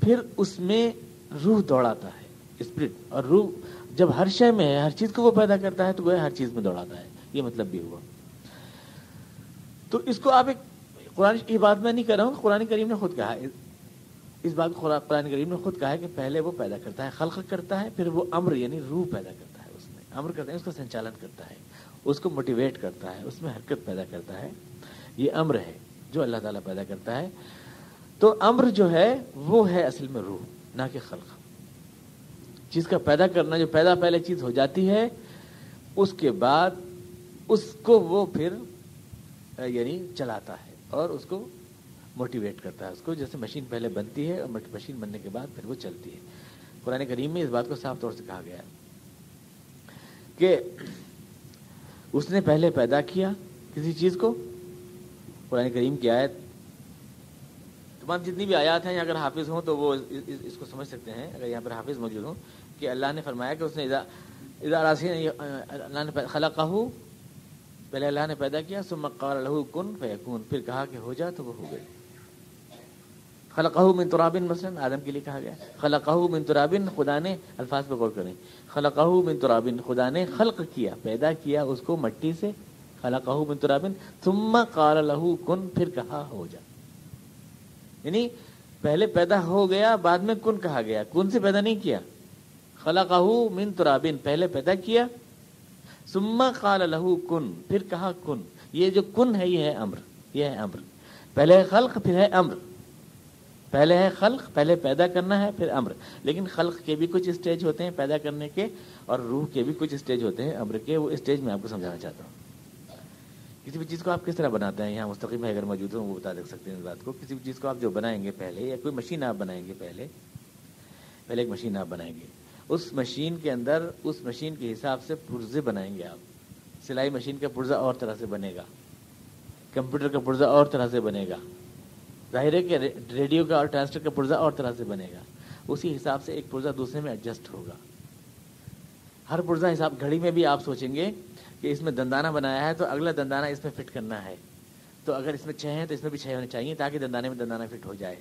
پھر اس میں روح دوڑاتا ہے، اسپرٹ. اور روح جب ہر شے میں ہے، ہر چیز کو وہ پیدا کرتا ہے تو وہ ہر چیز میں دوڑاتا ہے. یہ مطلب بھی ہوا. تو اس کو آپ ایک قرآن کی بات میں نہیں کر رہا ہوں، قرآن کریم نے خود کہا ہے اس بات کو. قرآن کریم نے خود کہا ہے کہ پہلے وہ پیدا کرتا ہے، خلق کرتا ہے، پھر وہ امر یعنی روح پیدا کرتا ہے. اس میں امر کرتا ہے، اس کا سنچالن کرتا ہے، اس کو موٹیویٹ کرتا ہے، اس میں حرکت پیدا کرتا ہے. یہ امر ہے جو اللہ تعالیٰ پیدا کرتا ہے. تو امر جو ہے وہ ہے اصل میں روح، نہ کہ خلق. چیز کا پیدا کرنا، جو پیدا پہلے چیز ہو جاتی ہے اس کے بعد اس کو وہ پھر یعنی چلاتا ہے اور اس کو موٹیویٹ کرتا ہے. اس کو جیسے مشین پہلے بنتی ہے اور مشین بننے کے بعد پھر وہ چلتی ہے. قرآن کریم میں اس بات کو صاف طور سے کہا گیا ہے کہ اس نے پہلے پیدا کیا کسی چیز کو. قرآن کریم کی آیت تمام جتنی بھی آیات ہیں اگر حافظ ہوں تو وہ اس کو سمجھ سکتے ہیں. اگر یہاں پر حافظ موجود ہوں کہ اللہ نے فرمایا کہ اس نے اللہ نے خلقہ، پہلے اللہ نے پیدا کیا، ثم قال له کن فیکون، پھر کہا کہ ہو جا تو وہ ہو گئی. خلقہ من تراب، مثلا آدم کے لیے کہا گیا خلقہ من تراب. خدا نے، الفاظ پہ غور کریں، خلقہ من تراب، خدا نے خلق کیا، پیدا کیا اس کو مٹی سے. خلقہ من تراب ثم قال له کن، پھر کہا ہو جا. یعنی پہلے پیدا ہو گیا بعد میں کن کہا گیا. کن سے پیدا نہیں کیا. خلقہ من تراب، پہلے پیدا کیا، ثم قال له کن، پھر کہا کن. یہ جو کن ہے یہ ہے امر. یہ ہے امر. پہلے ہے خلق پھر ہے امر. پہلے ہے خلق، پہلے پیدا کرنا ہے پھر امر. لیکن خلق کے بھی کچھ اسٹیج ہوتے ہیں پیدا کرنے کے، اور روح کے بھی کچھ اسٹیج ہوتے ہیں امر کے. وہ اسٹیج میں آپ کو سمجھانا چاہتا ہوں. کسی بھی چیز کو آپ کس طرح بناتے ہیں، یہاں مستقیم ہے اگر موجود ہوں وہ بتا دے سکتے ہیں اس بات کو. کسی بھی چیز کو آپ جو بنائیں گے پہلے، یا کوئی مشین آپ بنائیں گے پہلے ایک مشین آپ بنائیں گے. اس مشین کے اندر اس مشین کے حساب سے پرزے بنائیں گے آپ. سلائی مشین کا پرزا اور طرح سے بنے گا، کمپیوٹر کا پرزا اور طرح سے بنے گا، ظاہر ہے کہ ریڈیو کا اور ٹرانسلیٹر کا پرزا اور طرح سے بنے گا. اسی حساب سے ایک پرزا دوسرے میں ایڈجسٹ ہوگا. ہر پرزہ حساب. گھڑی میں بھی آپ سوچیں گے کہ اس میں دندانہ بنایا ہے تو اگلا دندانہ اس میں فٹ کرنا ہے, تو اگر اس میں 6 ہیں تو اس میں بھی 6 ہونے چاہیے تاکہ دندانے میں دندانہ فٹ ہو جائے.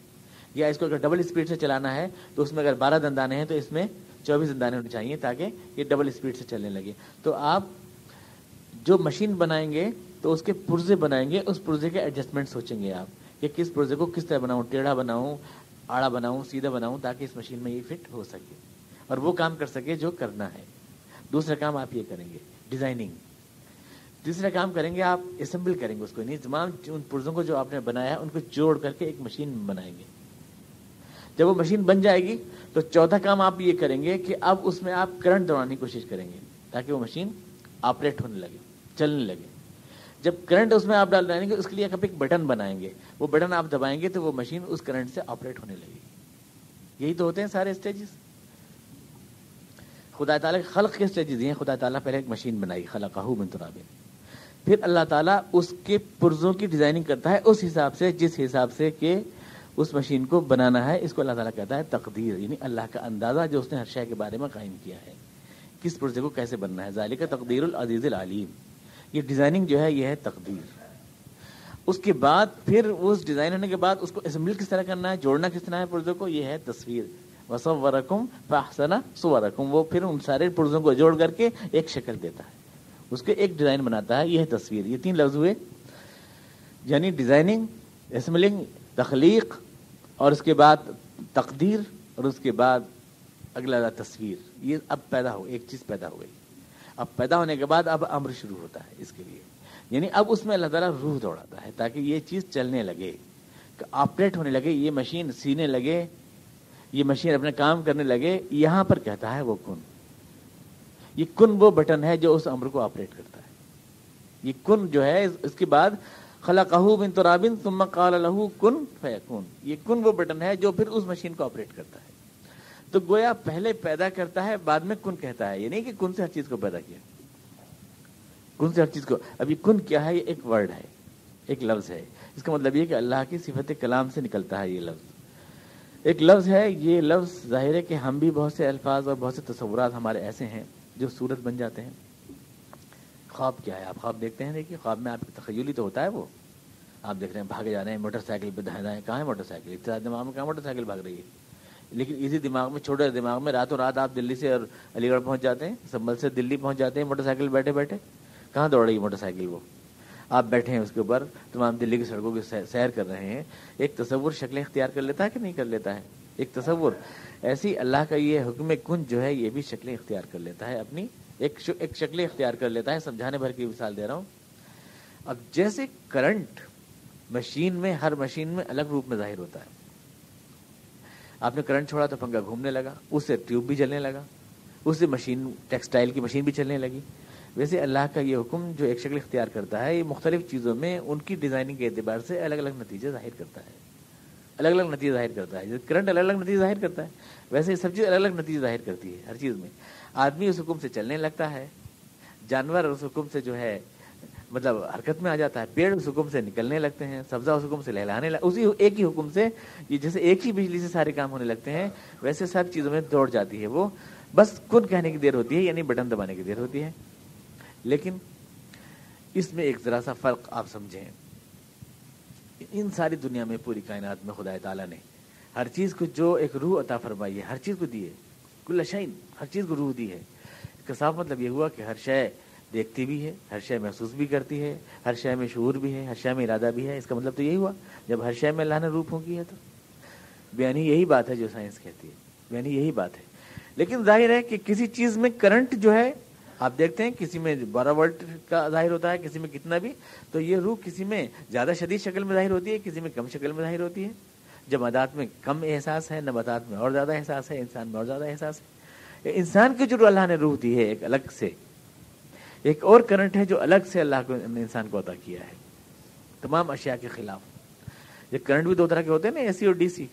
یا اس کو اگر ڈبل اسپیڈ سے چلانا ہے تو اس میں اگر 12 دندانے ہیں تو اس میں 24 دندانے ہونے چاہیے تاکہ یہ ڈبل اسپیڈ سے چلنے لگے. تو آپ جو مشین بنائیں گے تو اس کے پرزے بنائیں گے, اس پرزے کے ایڈجسٹمنٹ سوچیں گے آپ کہ کس پرزے کو کس طرح بناؤں, ٹیڑھا بناؤں, آڑا بناؤں, سیدھا بناؤں, تاکہ اس مشین میں یہ فٹ ہو سکے اور وہ کام کر سکے جو کرنا ہے. دوسرا کام آپ یہ کریں گے ڈیزائننگ. تیسرا کام کریں گے آپ اسمبل کریں گے اس کو, یعنی تمام ان پرزوں کو جو آپ نے بنایا ہے ان کو جوڑ کر کے ایک مشین بنائیں گے. جب وہ مشین بن جائے گی تو چوتھا کام آپ یہ کریں گے کہ اب اس میں آپ کرنٹ دوڑانے کی کوشش کریں گے تاکہ وہ مشین آپریٹ ہونے لگے, چلنے لگے. جب کرنٹ اس میں آپ ڈال دیں گے اس کے لیے آپ ایک بٹن بنائیں گے, وہ بٹن آپ دبائیں گے تو وہ مشین اس کرنٹ سے آپریٹ ہونے لگے گی. یہی تو ہوتے ہیں سارے اسٹیجز. خدا تعالیٰ کے خلق کے اسٹیجز ہیں. خدا تعالیٰ پہلے ایک مشین بنائی, خلقہ من تراب, پھر اللہ تعالیٰ اس کے پرزوں کی ڈیزائننگ کرتا ہے اس حساب سے جس حساب سے کہ اس مشین کو بنانا ہے. اس کو اللہ تعالیٰ کہتا ہے تقدیر, یعنی اللہ کا اندازہ جو اس نے ہر شے کے بارے میں قائم کیا ہے, کس پرزے کو کیسے بننا ہے. ذالک تقدیر العزیز العلیم, یہ ڈیزائننگ جو ہے یہ ہے تقدیر. اس کے بعد پھر اس ڈیزائن ہونے کے بعد اس کو اسمبل کس طرح کرنا ہے, جوڑنا کس طرح ہے پرزوں کو, یہ ہے تصویر. وصورکم فاحسن صورکم, وہ پھر ان سارے پرزوں کو جوڑ کر کے ایک شکل دیتا ہے, اس کے ایک ڈیزائن بناتا ہے. یہ ہے تصویر. یہ 3 لفظ ہوئے, یعنی ڈیزائننگ, اسمبلنگ, تخلیق, اور اس کے بعد تقدیر, اور اس کے بعد اگلا تصویر. یہ اب پیدا ہو, ایک چیز پیدا ہو گئی. اب پیدا ہونے کے بعد اب امر شروع ہوتا ہے اس کے لیے, یعنی اب اس میں اللہ تعالیٰ روح دوڑاتا ہے تاکہ یہ چیز چلنے لگے, آپریٹ ہونے لگے, یہ مشین سینے لگے, یہ مشین اپنا کام کرنے لگے. یہاں پر کہتا ہے وہ کن. یہ کن وہ بٹن ہے جو اس امر کو آپریٹ کرتا ہے. یہ کن جو ہے اس کے بعد خلقہ من تراب ثم قال له کن فیکون, یہ کن وہ بٹن ہے جو پھر اس مشین کو آپریٹ کرتا ہے. تو گویا پہلے پیدا کرتا ہے بعد میں کن کہتا ہے, یہ نہیں کہ کن سے ہر چیز کو پیدا کیا, کن سے ہر چیز کو. اب یہ کن کیا ہے, یہ ایک ورڈ ہے, ایک لفظ ہے. اس کا مطلب یہ کہ اللہ کی صفت کلام سے نکلتا ہے. یہ لفظ ایک لفظ ہے. یہ لفظ ظاہر ہے کہ ہم بھی بہت سے الفاظ اور بہت سے تصورات ہمارے ایسے ہیں جو صورت بن جاتے ہیں. خواب کیا ہے, آپ خواب دیکھتے ہیں, دیکھیے خواب میں آپ کی تخیلی تو ہوتا ہے. وہ آپ دیکھ رہے ہیں بھاگے جا رہے ہیں موٹر سائیکل پہ, دائیں دائیں, کہاں ہے موٹر سائیکل, ابتدا دماغ میں کہاں موٹر سائیکل بھاگ رہی ہے, لیکن اسی دماغ میں, چھوٹے دماغ میں راتوں رات آپ دلی سے اور علی گڑھ پہنچ جاتے ہیں, سنبھل سے دلی پہنچ جاتے ہیں موٹر سائیکل بیٹھے بیٹھے. کہاں دوڑ رہی ہے موٹر سائیکل, وہ آپ بیٹھے ہیں اس کے اوپر, تمام دلی کی سڑکوں کی سیر کر رہے ہیں. ایک تصور شکلیں اختیار کر لیتا ہے کہ نہیں کر لیتا ہے, ایک تصور. ایسی اللہ کا یہ حکم کن جو ہے یہ بھی شکلیں اختیار کر لیتا ہے, اپنی ایک شکلیں اختیار کر لیتا ہے. سمجھانے بھر کی مثال دے رہا ہوں. اب جیسے کرنٹ مشین میں, ہر مشین میں الگ روپ میں ظاہر ہوتا ہے. آپ نے کرنٹ چھوڑا تو پنکھا گھومنے لگا, اس سے ٹیوب بھی جلنے لگا, اس سے مشین, ٹیکسٹائل کی مشین بھی چلنے لگی. ویسے اللہ کا یہ حکم جو ایک شکل اختیار کرتا ہے, یہ مختلف چیزوں میں ان کی ڈیزائننگ کے اعتبار سے الگ الگ نتیجے ظاہر کرتا ہے, الگ الگ نتیجے ظاہر کرتا ہے. جیسے کرنٹ الگ الگ نتیجے ظاہر کرتا ہے, ویسے یہ سب چیز الگ الگ نتیجے ظاہر کرتی ہے ہر چیز میں. آدمی اس حکم سے چلنے لگتا ہے, جانور اس حکم سے جو ہے مطلب حرکت میں آ جاتا ہے, پیڑ اس حکم سے نکلنے لگتے ہیں, سبزہ اس حکم سے لہلانے لگتا ہے. اسی ایک ہی حکم سے, یہ جیسے ایک ہی بجلی سے سارے کام ہونے لگتے ہیں, ویسے سب چیزوں میں دوڑ جاتی ہے. وہ بس کن کہنے کی دیر ہوتی ہے, یعنی بٹن دبانے کی دیر ہوتی ہے. لیکن اس میں ایک ذرا سا فرق آپ سمجھیں. ان ساری دنیا میں, پوری کائنات میں خدا تعالیٰ نے ہر چیز کو جو ایک روح عطا فرمائی ہے, ہر چیز کو دی ہے, کل شیء, ہر چیز کو روح دی ہے. اس کا صاف مطلب یہ ہوا کہ ہر شے دیکھتی بھی ہے, ہر شے محسوس بھی کرتی ہے, ہر شے میں شعور بھی ہے, ہر شے میں ارادہ بھی ہے. اس کا مطلب تو یہی ہوا جب ہر شے میں اللہ نے روح پھونکی ہے. تو بیانی یہی بات ہے جو سائنس کہتی ہے, بیانی یہی بات ہے. لیکن ظاہر ہے کہ کسی چیز میں کرنٹ جو ہے, آپ دیکھتے ہیں کسی میں 12 وولٹ کا ظاہر ہوتا ہے, کسی میں کتنا بھی. تو یہ روح کسی میں زیادہ شدید شکل میں ظاہر ہوتی ہے, کسی میں کم شکل میں ظاہر ہوتی ہے. جمادات میں کم احساس ہے, نباتات میں اور زیادہ احساس ہے, انسان میں اور زیادہ احساس ہے. انسان کی جو اللہ نے روح دی ہے ایک الگ سے, ایک اور کرنٹ ہے جو الگ سے اللہ کو نے انسان کو عطا کیا ہے تمام اشیاء کے خلاف. یہ کرنٹ بھی 2 طرح کے ہوتے ہیں نا, اے سی اور ڈی سی.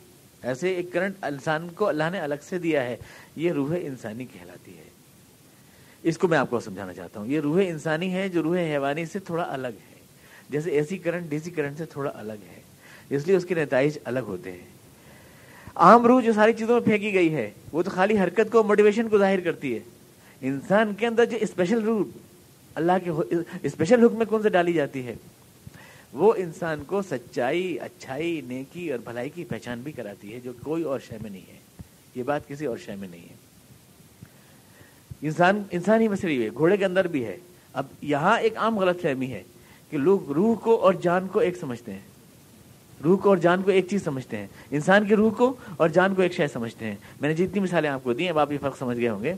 ایسے ایک کرنٹ انسان کو اللہ نے الگ سے دیا ہے, یہ روح انسانی کہلاتی ہے. اس کو میں آپ کو سمجھانا چاہتا ہوں. یہ روح انسانی ہے جو روح حیوانی سے تھوڑا الگ ہے. جیسے A C current D C current سے تھوڑا الگ ہے, اس لیے اس کے نتائج الگ ہوتے ہیں. عام روح جو ساری چیزوں میں پھینکی گئی ہے وہ تو خالی حرکت کو, موٹیویشن کو ظاہر کرتی ہے. انسان کے اندر جو اسپیشل روح اللہ کے اسپیشل حکم میں کون سے ڈالی جاتی ہے، وہ انسان کو سچائی، اچھائی، نیکی اور بھلائی کی پہچان بھی کراتی ہے، جو کوئی اور شے میں نہیں ہے. یہ بات کسی اور شے میں نہیں ہے. انسان ہی میں صرف ہے، گھوڑے کے اندر بھی ہے. اب یہاں ایک عام غلط فہمی ہے کہ لوگ روح کو اور جان کو ایک سمجھتے ہیں، روح کو اور جان کو ایک چیز سمجھتے ہیں، انسان کی روح کو اور جان کو ایک شے سمجھتے ہیں. میں نے جتنی مثالیں آپ کو دی ہیں اب آپ یہ فرق سمجھ گئے ہوں گے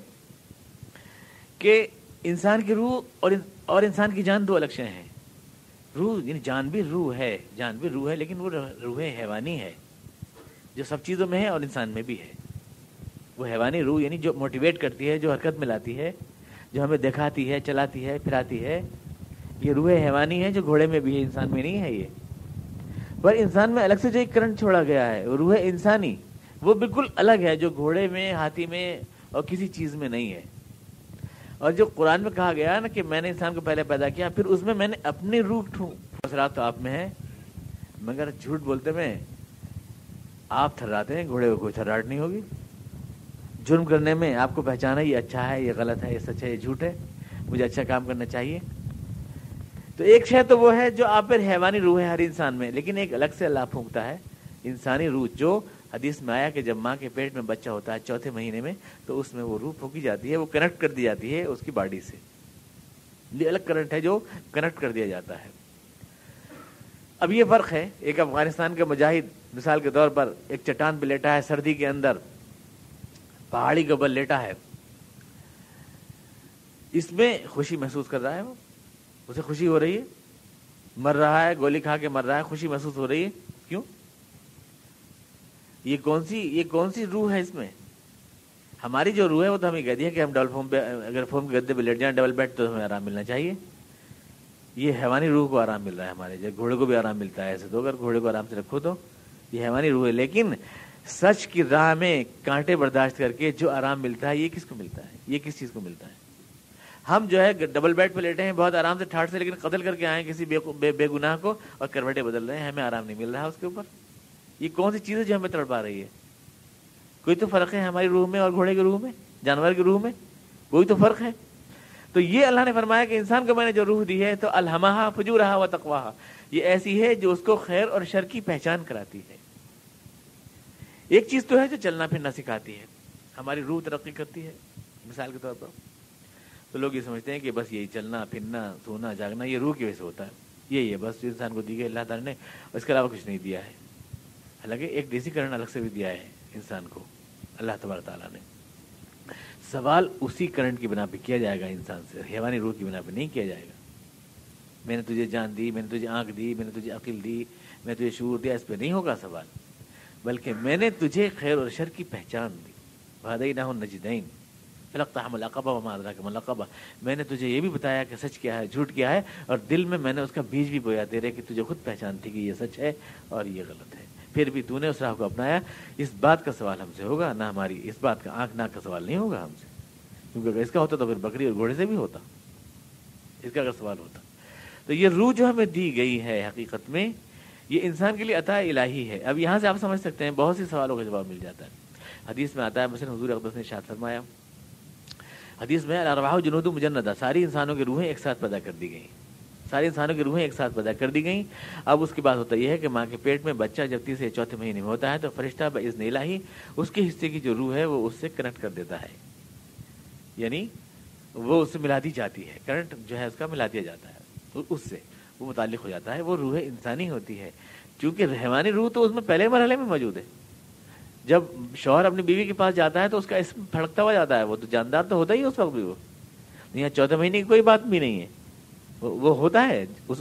کہ انسان کی روح اور انسان کی جان دو الگ شے ہیں. روح یعنی جان بھی روح ہے، لیکن وہ روح حیوانی ہے جو سب چیزوں میں ہے اور انسان میں بھی ہے. وہ حیوانی روح یعنی جو موٹیویٹ کرتی ہے، جو حرکت میں لاتی ہے، جو ہمیں دکھاتی ہے، چلاتی ہے، پھراتی ہے، یہ روح حیوانی ہے جو گھوڑے میں بھی ہے، انسان میں نہیں ہے. یہ پر انسان میں الگ سے جو ایک کرنٹ چھوڑا گیا ہے وہ روح انسانی، وہ بالکل الگ ہے، جو گھوڑے میں، ہاتھی میں اور کسی چیز میں نہیں ہے. اور جو قرآن میں کہا گیا نا کہ میں نے انسان کو پہلے پیدا کیا، پھر اس میں نے اپنی روح اثرات تو آپ میں ہے، مگر جھوٹ بولتے میں آپ تھراتے ہیں، گھوڑے کو کوئی تھراٹ نہیں ہوگی. جرم کرنے میں آپ کو پہچانا یہ اچھا ہے، یہ غلط ہے، یہ سچ ہے، یہ جھوٹ ہے، مجھے اچھا کام کرنا چاہیے. تو ایک شے تو وہ ہے جو آپ پر حیوانی روح ہے ہر انسان میں، لیکن ایک الگ سے اللہ پھونکتا ہے انسانی روح، جو حدیث میں آیا کہ جب ماں کے پیٹ میں بچہ ہوتا ہے چوتھے مہینے میں تو اس میں وہ روح پھونکی جاتی ہے، وہ کنیکٹ کر دی جاتی ہے اس کی باڈی سے. یہ الگ کرنٹ ہے جو کنیکٹ کر دیا جاتا ہے. اب یہ فرق ہے، ایک افغانستان کا مجاہد مثال کے طور پر ایک چٹان پہ لیٹا ہے سردی کے اندر، پہاڑی کے اوپر لیٹا ہے، اس میں خوشی محسوس کر رہا ہے، وہ اسے خوشی ہو رہی ہے، مر رہا ہے، گولی کھا کے مر رہا ہے، خوشی محسوس ہو رہی ہے. کیوں؟ یہ کون سی روح ہے اس میں؟ ہماری جو روح ہے وہ تو ہمیں کہتی ہے کہ ہم ڈبل فارم پہ اگر فارم کے گدے پہ لیٹ جائیں ڈبل بیڈ تو ہمیں آرام ملنا چاہیے. یہ حیوانی روح کو آرام مل رہا ہے ہمارے، جب گھوڑے کو بھی آرام ملتا ہے ایسے تو اگر گھوڑے کو آرام سے رکھو تو یہ حیوانی روح ہے. لیکن سچ کی راہ میں کانٹے برداشت کر کے جو آرام ملتا ہے یہ کس کو ملتا ہے؟ یہ کس چیز کو ملتا ہے؟ ہم جو ہے ڈبل بیڈ پہ لیٹے ہیں بہت آرام سے ٹھاٹ سے، لیکن قتل کر کے آئے کسی بے گناہ کو اور کروٹیں بدل رہے ہیں، ہمیں آرام نہیں مل رہا اس کے اوپر. یہ کون سی چیز ہے جو ہمیں تڑپا رہی ہے؟ کوئی تو فرق ہے ہماری روح میں اور گھوڑے کی روح میں، جانور کی روح میں کوئی تو فرق ہے. تو یہ اللہ نے فرمایا کہ انسان کو میں نے جو روح دی ہے تو الہمہا فجورہا و تقواہا، یہ ایسی ہے جو اس کو خیر اور شر کی پہچان کراتی ہے. ایک چیز تو ہے جو چلنا پھرنا سکھاتی ہے، ہماری روح ترقی کرتی ہے. مثال کے طور پر تو لوگ یہ سمجھتے ہیں کہ بس یہی چلنا پھرنا سونا جاگنا یہ روح کی وجہ سے ہوتا ہے، یہی ہے بس انسان کو دی گئی اللہ تعالیٰ نے، اس کے علاوہ کچھ نہیں دیا ہے. حالانکہ ایک دیسی کرن الگ سے بھی دیا ہے انسان کو اللہ تبارک تعالیٰ نے. سوال اسی کرنٹ کی بنا پہ کیا جائے گا انسان سے، حیوانی روح کی بنا پہ نہیں کیا جائے گا. میں نے تجھے جان دی، میں نے تجھے آنکھ دی، میں نے تجھے عقل دی، میں تجھے شعور دیا، اس پہ نہیں ہوگا سوال. بلکہ میں نے تجھے خیر اور شر کی پہچان دی. وہدیناہ النجدین فلاقتحم العقبہ وما ادراک ما العقبہ، میں نے تجھے یہ بھی بتایا کہ سچ کیا ہے جھوٹ کیا ہے، اور دل میں نے اس کا بیج بھی بویا تیرے کہ تجھے خود پہچان تھی کہ یہ سچ ہے اور یہ غلط ہے، پھر بھی تو نے اس راہ کو اپنایا. اس بات کا سوال ہم سے ہوگا نہ، ہماری اس بات کا آنکھ ناک کا سوال نہیں ہوگا ہم سے، کیونکہ اگر اس کا ہوتا تو پھر بکری اور گھوڑے سے بھی ہوتا، اس کا اگر سوال ہوتا. تو یہ روح جو ہمیں دی گئی ہے حقیقت میں یہ انسان کے لیے عطا الہی ہے. اب یہاں سے آپ سمجھ سکتے ہیں بہت سی سوالوں کا جواب مل جاتا ہے. حدیث میں آتا ہے، مثلا حضور اقدس نے ارشاد فرمایا حدیث میں الارواح جنود مجندہ، ساری انسانوں کی روحیں ایک ساتھ پیدا کر دی گئیں، ساری انسانوں کی روحیں ایک ساتھ پیدا کر دی گئیں. اب اس کے بعد ہوتا یہ ہے کہ ماں کے پیٹ میں بچہ جب تیسرے چوتھے مہینے میں ہوتا ہے تو فرشتہ باذن الہی اس کے حصے کی جو روح ہے وہ اس سے کنیکٹ کر دیتا ہے، یعنی وہ اس سے ملا دی جاتی ہے، کرنٹ جو ہے اس کا ملا دیا جاتا ہے، اس سے وہ متعلق ہو جاتا ہے. وہ روح انسانی ہوتی ہے، چونکہ حیوانی روح تو اس میں پہلے مرحلے میں موجود ہے. جب شوہر اپنی بیوی کے پاس جاتا ہے تو اس کا اسم پھڑکتا ہوا جاتا ہے، وہ تو جاندار تو ہوتا ہی اس وقت بھی. وہ یہاں چوتھے مہینے کی کوئی بات بھی نہیں ہے، وہ ہوتا ہے اس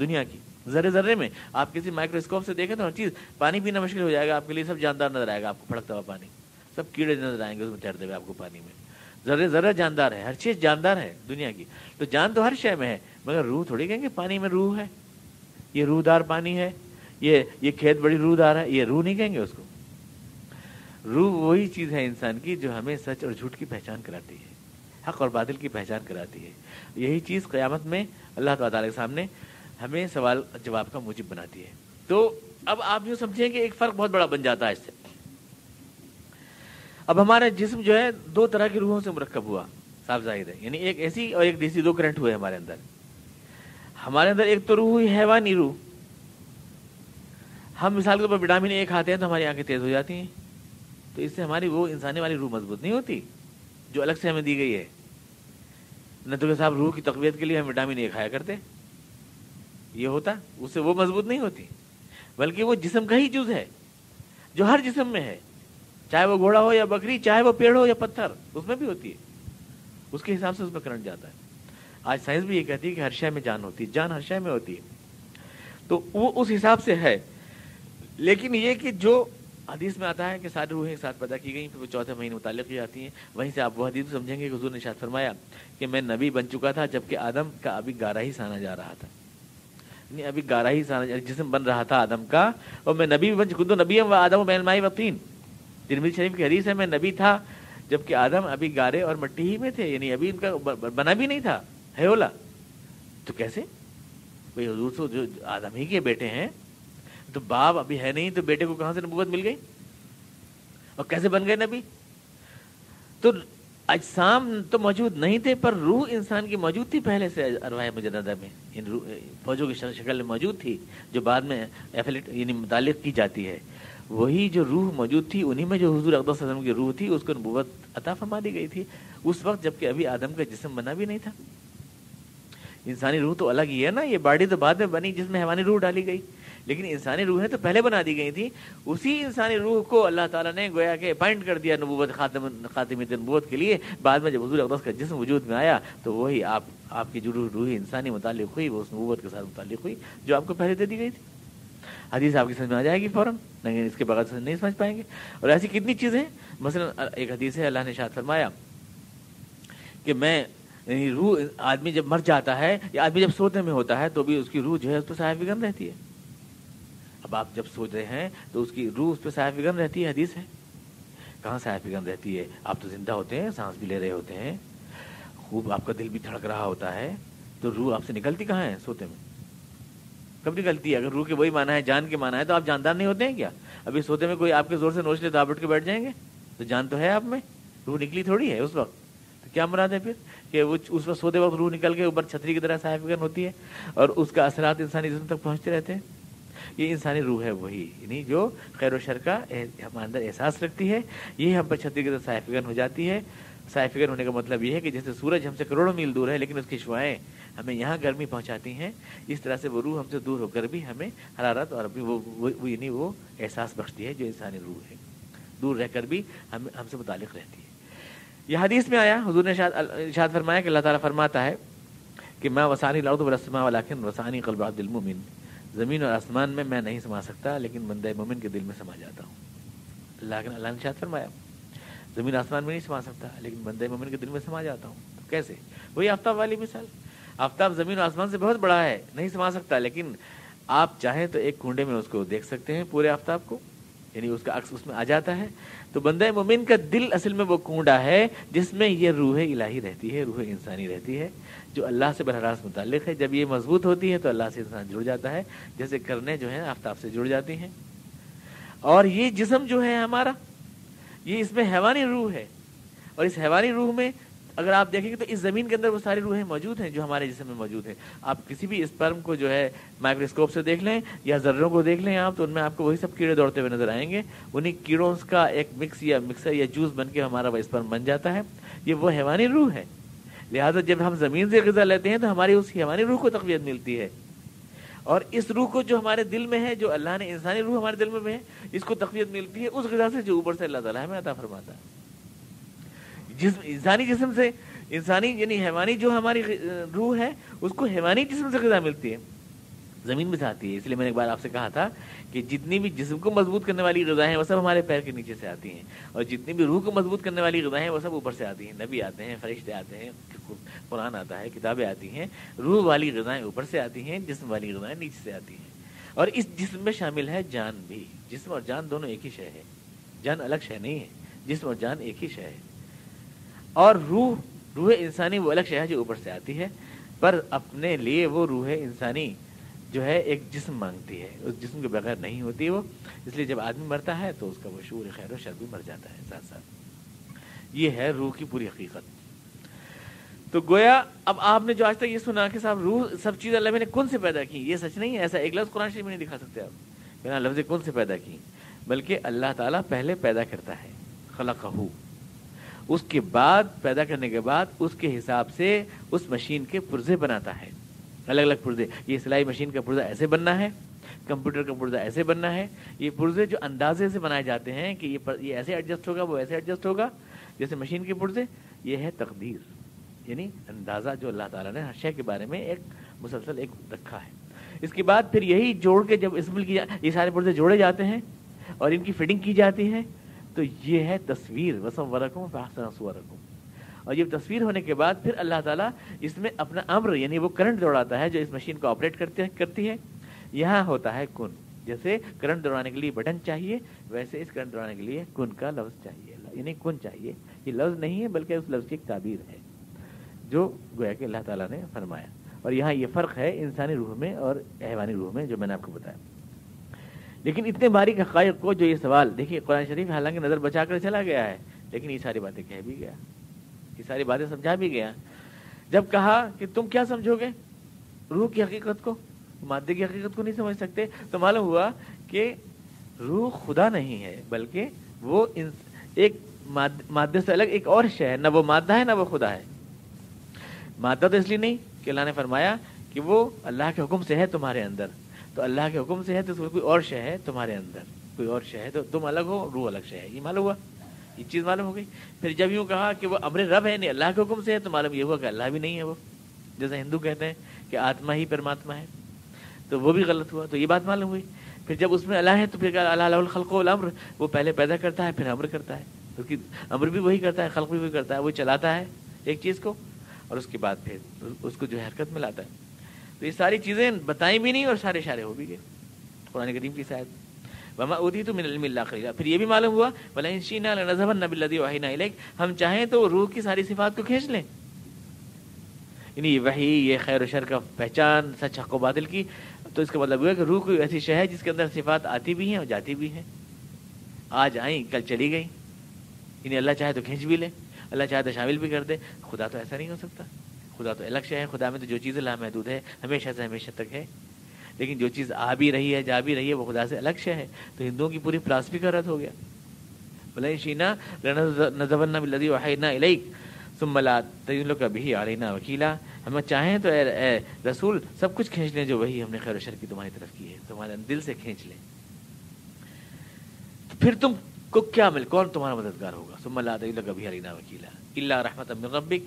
دنیا کی، ذرے ذرے میں. آپ کسی مائکروسکوپ سے دیکھیں تو ہر چیز، پانی پینا مشکل ہو جائے گا آپ کے لیے، سب جاندار نظر آئے گا آپ کو، پھڑکتا ہوا پانی، سب کیڑے نظر آئیں گے اس میں تیرتے ہوئے آپ کو پانی میں. ذرے ذرے جاندار ہے، ہر چیز جاندار ہے دنیا کی. تو جان تو ہر شے میں ہے، مگر روح تھوڑی کہیں گے پانی میں روح ہے، یہ روح دار پانی ہے، یہ کھیت بڑی روح دار ہے، یہ روح نہیں کہیں گے اس کو. روح وہی چیز ہے انسان کی جو ہمیں سچ اور جھوٹ کی پہچان کراتی ہے، حق اور باطل کی پہچان کراتی ہے. یہی چیز قیامت میں اللہ تعالیٰ کے سامنے ہمیں سوال جواب کا موجب بناتی ہے. تو اب آپ یوں سمجھیں کہ ایک فرق بہت بڑا بن جاتا ہے اس سے. اب ہمارا جسم جو ہے دو طرح کی روحوں سے مرکب ہوا، صاف ظاہر ہے، یعنی ایک ایسی اور ایک دیسی، دو کرنٹ ہوئے ہمارے اندر. ہمارے اندر ایک تو روح ہوئی حیوانی روح. ہم مثال کے طور پر وٹامن اے کھاتے ہیں تو ہماری آنکھیں تیز ہو جاتی ہیں، تو اس سے ہماری وہ انسانی والی روح مضبوط نہیں ہوتی جو الگ سے ہمیں دی گئی ہے. نہ تو کہ صاحب روح کی تقویت کے لیے ہم وٹامن اے کھایا کرتے، یہ ہوتا، اس سے وہ مضبوط نہیں ہوتی، بلکہ وہ جسم کا ہی جز ہے جو ہر جسم میں ہے، چاہے وہ گھوڑا ہو یا بکری، چاہے وہ پیڑ ہو یا پتھر، اس میں بھی ہوتی ہے. اس کے حساب سے اس میں کرنٹ جاتا ہے. آج سائنس بھی یہ کہتی ہے کہ ہر شے میں جان ہوتی ہے، جان ہر شے میں ہوتی ہے، تو وہ اس حساب سے ہے. لیکن یہ کہ جو حدیث میں آتا ہے کہ ساری روحیں ایک ساتھ پیدا کی گئیں، پھر وہ چوتھے مہینے متعلق ہی آتی ہیں، وہیں سے آپ وہ حدیث سمجھیں گے کہ حضور نے ارشاد فرمایا کہ میں نبی بن چکا تھا جبکہ آدم کا ابھی گارا ہی سانا جا رہا تھا. یعنی ابھی گارا ہی سانا جسم بن رہا تھا آدم کا، اور میں نبی بن چکا، نبی و آدم بین الماء والطین. ترمذی شریف کی حدیث ہے میں نبی تھا جبکہ آدم ابھی گارے اور مٹی ہی میں تھے، یعنی ابھی ان کا بنا بھی نہیں تھا ہے اولا. تو کیسے بھئی حضور سے جو آدم ہی کے بیٹے ہیں، تو باپ ابھی ہے نہیں تو بیٹے کو کہاں سے نبوت مل گئی اور کیسے بن گئے نبی؟ تو اجسام تو موجود نہیں تھے پر روح انسان کی موجود تھی پہلے سے ارواح مجددہ میں، ان فوجوں کی شکل میں موجود تھی جو بعد میں یعنی متعلق کی جاتی ہے. وہی جو روح موجود تھی انہی میں جو حضور اقدس صلی اللہ علیہ وسلم کی روح تھی، اس کو نبوت عطا فرما دی گئی تھی اس وقت جبکہ ابھی آدم کا جسم بنا بھی نہیں تھا. انسانی روح تو الگ ہی ہے نا، یہ باڈی تو بعد میں بنی جس میں حیوانی روح ڈالی گئی، لیکن انسانی روحیں تو پہلے بنا دی گئی تھی. اسی انسانی روح کو اللہ تعالیٰ نے گویا کہ اپائنٹ کر دیا نبوت خاتمیت نبوت کے لیے. بعد میں جب حضور اقدس کا جسم وجود میں آیا تو وہی آپ کی جو روح انسانی متعلق ہوئی وہ اس نبوت کے ساتھ متعلق ہوئی جو آپ کو پہلے دے دی گئی تھی. حدیث آپ کی سمجھ میں آ جائے گی فوراً، لیکن اس کے بغیر سے نہیں سمجھ پائیں گے. اور ایسی کتنی چیزیں، مثلا ایک حدیث ہے اللہ نے ارشاد فرمایا کہ میں یعنی روح آدمی جب مر جاتا ہے یا آدمی جب سوتے میں ہوتا ہے تو بھی اس کی روح جو ہے اس پہ سایہ فگن رہتی ہے. اب آپ جب سوچ رہے ہیں تو اس کی روح اس پہ سایہ فگن رہتی ہے، حدیث ہے. کہاں سایہ فگن رہتی ہے؟ آپ تو زندہ ہوتے ہیں، سانس بھی لے رہے ہوتے ہیں، خوب آپ کا دل بھی دھڑک رہا ہوتا ہے، تو روح آپ سے نکلتی کہاں ہے سوتے میں؟ کب نکلتی ہے؟ اگر روح کے وہی معنی ہے، جان کے معنی ہے، تو آپ جاندار نہیں ہوتے ہیں کیا؟ ابھی سوتے میں کوئی آپ کے زور سے نوچ لے تو آپ اٹھ کے بیٹھ جائیں گے؟ تو جان تو ہے آپ میں، روح نکلی تھوڑی ہے اس وقت. تو کیا مراد ہے پھر کہ وہ اس وقت سوتے وقت روح نکل کے اوپر چھتری کی طرح سایہ فگن ہوتی ہے اور اس کا اثرات انسانی جسم تک پہنچتے رہتے ہیں. یہ انسانی روح ہے وہی، یعنی جو خیر و شر کا ہمارے اندر احساس رکھتی ہے، یہ ہم پر چھتری کی طرح سایہ فگن ہو جاتی ہے. سایہ فگن ہونے کا مطلب یہ ہے کہ جیسے سورج ہم سے کروڑوں میل دور ہے لیکن اس کی شعاعیں ہمیں یہاں گرمی پہنچاتی ہیں، اس طرح سے وہ روح ہم سے دور ہو کر بھی ہمیں حرارت اور ابھی وہ یعنی وہ احساس بخشتی ہے جو انسانی روح ہے، دور رہ کر بھی ہم سے متعلق رہتی ہے. یہ حدیث میں آیا، حضور نے ارشاد فرمایا کہ اللہ تعالیٰ فرماتا ہے کہ میں وسانی الارض والسماء ولکن وسانی قلب عبد المؤمن. زمین اور آسمان میں نہیں سما سکتا لیکن بندہ مومن کے دل میں سما جاتا ہوں. اللہ نے ارشاد فرمایا زمین آسمان میں نہیں سما سکتا لیکن بندہ مومن کے دل میں سما جاتا ہوں. کیسے؟ وہی آفتاب والی مثال. آفتاب زمین و آسمان سے بہت بڑا ہے، نہیں سما سکتا، لیکن آپ چاہیں تو ایک کنڈے میں اس کو دیکھ سکتے ہیں پورے آفتاب کو، یعنی اس کا عکس اس میں آ جاتا ہے. تو بندہ مومن کا دل اصل میں وہ کنڈا ہے جس میں یہ روح الہی رہتی ہے، روح انسانی رہتی ہے جو اللہ سے براہ راست متعلق ہے. جب یہ مضبوط ہوتی ہے تو اللہ سے انسان جڑ جاتا ہے، جیسے کرنیں جو ہیں آفتاب سے جڑ جاتی ہیں. اور یہ جسم جو ہے ہمارا، یہ اس میں حیوانی روح ہے، اور اس حیوانی روح میں اگر آپ دیکھیں گے تو اس زمین کے اندر وہ ساری روحیں موجود ہیں جو ہمارے جسم میں موجود ہیں. آپ کسی بھی اسپرم کو جو ہے مائکروسکوپ سے دیکھ لیں یا ذروں کو دیکھ لیں آپ، تو ان میں آپ کو وہی سب کیڑے دوڑتے ہوئے نظر آئیں گے. انہیں کیڑوں کا ایک مکسر یا جوس بن کے ہمارا وہ اسپرم بن جاتا ہے. یہ وہ حیوانی روح ہے. لہٰذا جب ہم زمین سے غذا لیتے ہیں تو ہماری اس حیوانی روح کو تقویت ملتی ہے، اور اس روح کو جو ہمارے دل میں ہے، جو اللہ نے انسانی روح ہمارے دل میں ہے، اس کو تقویت ملتی ہے اس غذا سے جو اوپر سے اللہ تعالیٰ ہمیں عطا فرماتا ہے. انسانی جسم سے، انسانی یعنی حیوانی جو ہماری روح ہے اس کو حیوانی جسم سے غذا ملتی ہے، زمین میں سے آتی ہے. اس لیے میں نے ایک بار آپ سے کہا تھا کہ جتنی بھی جسم کو مضبوط کرنے والی غذائیں وہ سب ہمارے پیر کے نیچے سے آتی ہیں، اور جتنی بھی روح کو مضبوط کرنے والی غذائیں وہ سب اوپر سے آتی ہیں. نبی آتے ہیں، فرشتے آتے ہیں، قرآن آتا ہے، کتابیں آتی ہیں. روح والی غذائیں اوپر سے آتی ہیں، جسم والی غذائیں نیچے سے آتی ہیں. اور اس جسم میں شامل ہے جان بھی. جسم اور جان دونوں ایک ہی شے ہے، جان الگ شے نہیں ہے، جسم اور جان ایک ہی شے ہے. اور روح انسانی وہ الگ شے ہے جو اوپر سے آتی ہے، پر اپنے لیے وہ روح انسانی جو ہے ایک جسم مانگتی ہے، اس جسم کے بغیر نہیں ہوتی وہ. اس لیے جب آدمی مرتا ہے تو اس کا وہ شعور خیر و شر بھی مر جاتا ہے ساتھ ساتھ. یہ ہے روح کی پوری حقیقت. تو گویا اب آپ نے جو آج تک یہ سنا کہ صاحب روح سب چیز اللہ نے کن سے پیدا کی, یہ سچ نہیں ہے. ایسا ایک لفظ قرآن شریف میں نہیں دکھا سکتے آپ بنا لفظ کن سے پیدا کی, بلکہ اللہ تعالیٰ پہلے پیدا کرتا ہے, خلقہ, اس کے بعد پیدا کرنے کے بعد اس کے حساب سے اس مشین کے پرزے بناتا ہے, الگ الگ پرزے. یہ سلائی مشین کا پرزا ایسے بننا ہے, کمپیوٹر کا پرزا ایسے بننا ہے. یہ پرزے جو اندازے سے بنائے جاتے ہیں کہ یہ ایسے ایڈجسٹ ہوگا, وہ ایسے ایڈجسٹ ہوگا جیسے مشین کے پرزے, یہ ہے تقدیر, یعنی اندازہ جو اللہ تعالیٰ نے ہر شے کے بارے میں ایک مسلسل ایک رکھا ہے. اس کے بعد پھر یہی جوڑ کے جب اسمبل کی یہ سارے پرزے جوڑے جاتے ہیں اور ان کی فٹنگ کی جاتی ہے, تو یہ ہے تصویر, وصورکم فاحسن صورکم. اور یہ تصویر ہونے کے بعد پھر اللہ تعالیٰ اس میں اپنا امر یعنی وہ کرنٹ دوڑاتا ہے جو اس مشین کو آپریٹ کرتی ہے. یہاں ہوتا ہے کن, جیسے کرنٹ دوڑانے کے لیے بٹن چاہیے ویسے اس کرنٹ دوڑانے کے لیے کن کا لفظ چاہیے, یعنی کن چاہیے. یہ لفظ نہیں ہے بلکہ اس لفظ کی ایک تعبیر ہے جو گویا کہ اللہ تعالیٰ نے فرمایا. اور یہاں یہ فرق ہے انسانی روح میں اور حیوانی روح میں جو میں نے آپ کو بتایا. لیکن اتنے باریک حقائق کو جو یہ سوال دیکھیے, قرآن شریف حالانکہ نظر بچا کر چلا گیا ہے لیکن یہ ساری باتیں کہہ بھی گیا, یہ ساری باتیں سمجھا بھی گیا. جب کہا کہ تم کیا سمجھو گے روح کی حقیقت کو, مادے کی حقیقت کو نہیں سمجھ سکتے, تو معلوم ہوا کہ روح خدا نہیں ہے بلکہ وہ ایک مادے سے الگ ایک اور شے ہے. نہ وہ مادہ ہے نہ وہ خدا ہے. مادہ تو اس لیے نہیں کہ اللہ نے فرمایا کہ وہ اللہ کے حکم سے ہے تمہارے اندر, تو اللہ کے حکم سے ہے تو کوئی اور شے ہے تمہارے اندر, کوئی اور شے ہے تو تم الگ ہو, روح الگ شے ہے. یہ معلوم ہوا, یہ چیز معلوم ہو گئی. پھر جب یوں کہا کہ وہ امر رب ہے نہیں اللہ کے حکم سے ہے, تو معلوم یہ ہوا کہ اللہ بھی نہیں ہے وہ, جیسے ہندو کہتے ہیں کہ آتما ہی پرماتما ہے, تو وہ بھی غلط ہوا. تو یہ بات معلوم ہوئی. پھر جب اس میں اللہ ہے تو پھر اللہ له الخلق والامر, وہ پہلے پیدا کرتا ہے پھر امر کرتا ہے, اس کی امر بھی وہی کرتا ہے, خلق بھی وہی کرتا ہے, وہ چلاتا ہے ایک چیز کو اور اس کے بعد پھر اس کو جو حرکت میں لاتا ہے. تو یہ ساری چیزیں بتائیں بھی نہیں اور سارے اشارے ہو بھی گئے قرآن کریم کی آیت. وما اوتیتم من العلم الا قلیلا. پھر یہ بھی معلوم ہوا ولئن شئنا لنذهبن بالذی اوحینا الیک, ہم چاہیں تو روح کی ساری صفات کو کھینچ لیں, یعنی یہ وحی, یہ خیر و شر کا پہچان, سچ حق و باطل کی. تو اس کا مطلب ہوا کہ روح کوئی ایسی شے ہے جس کے اندر صفات آتی بھی ہیں اور جاتی بھی ہیں, آج آئیں کل چلی گئیں, یعنی اللہ چاہے تو کھینچ بھی لے, اللہ چاہے تو شامل بھی کر دے. خدا تو ایسا نہیں ہو سکتا, خدا تو الگ شے ہے. خدا میں تو جو چیز لامحدود ہے ہمیشہ سے ہمیشہ تک ہے, لیکن جو چیز آ بھی رہی ہے جا بھی رہی ہے وہ خدا سے الگ شے ہے. تو ہندوؤں کی پوری فلسفی کا رد ہو گیا. ولئن شئنا لنذهبن بالذی اوحینا الیک ثم لا تجد به علینا وکیلا. ہم چاہیں تو اے رسول سب کچھ کھینچ لیں جو وہی ہم نے خیر و شر کی تمہاری طرف کی ہے, تمہارے دل سے کھینچ لیں, پھر تم کو کیا مل, کون تمہارا مددگار ہوگا. ثم لا تجد به علینا وکیلا الا رحمۃ من ربک,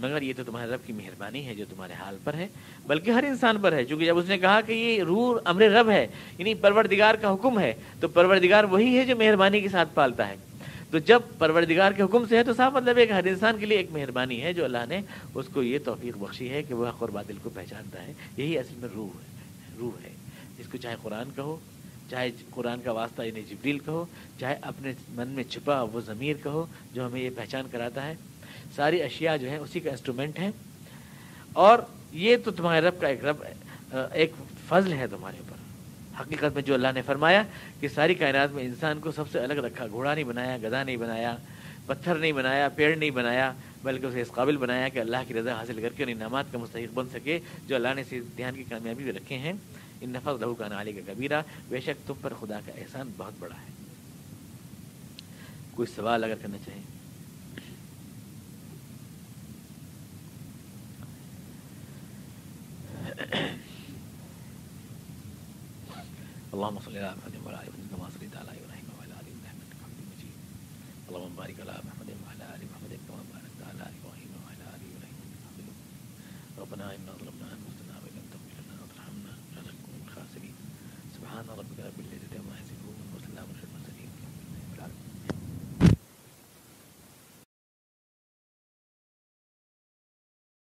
مگر یہ تو تمہارے رب کی مہربانی ہے جو تمہارے حال پر ہے, بلکہ ہر انسان پر ہے. چونکہ جب اس نے کہا کہ یہ روح امر رب ہے یعنی پروردگار کا حکم ہے, تو پروردگار وہی ہے جو مہربانی کے ساتھ پالتا ہے. تو جب پروردگار کے حکم سے ہے تو صاف مطلب ہے کہ ہر انسان کے لیے ایک مہربانی ہے جو اللہ نے اس کو یہ توفیق بخشی ہے کہ وہ حق اور باطل کو پہچانتا ہے. یہی اصل میں روح ہے. اس کو چاہے قرآن کہو, چاہے قرآن کا واسطہ یعنی جبریل کہو, چاہے اپنے من میں چھپا وہ ضمیر کہو جو ہمیں یہ پہچان کراتا ہے. ساری اشیاء جو ہیں اسی کا انسٹرومنٹ ہیں. اور یہ تو تمہارے رب کا ایک فضل ہے تمہارے اوپر. حقیقت میں جو اللہ نے فرمایا کہ ساری کائنات میں انسان کو سب سے الگ رکھا, گھوڑا نہیں بنایا, گدھا نہیں بنایا, پتھر نہیں بنایا, پیڑ نہیں بنایا, بلکہ اسے اس قابل بنایا کہ اللہ کی رضا حاصل کر کے ان انعامات کا مستحق بن سکے جو اللہ نے اس امتحان کی کامیابی بھی رکھے ہیں. ان فضلہ کان علیک کبیرہ, بے شک تم پر خدا کا احسان بہت بڑا ہے. کوئی سوال اگر کرنا چاہیں. اللهم صل على محمد وعلى ال محمد كما صليت على ابراهيم وعلى ال ابراهيم انك حميد مجيد. اللهم بارك على محمد وعلى ال محمد كما باركت على ابراهيم وعلى ال ابراهيم انك حميد مجيد. ربنا اننا ظلمنا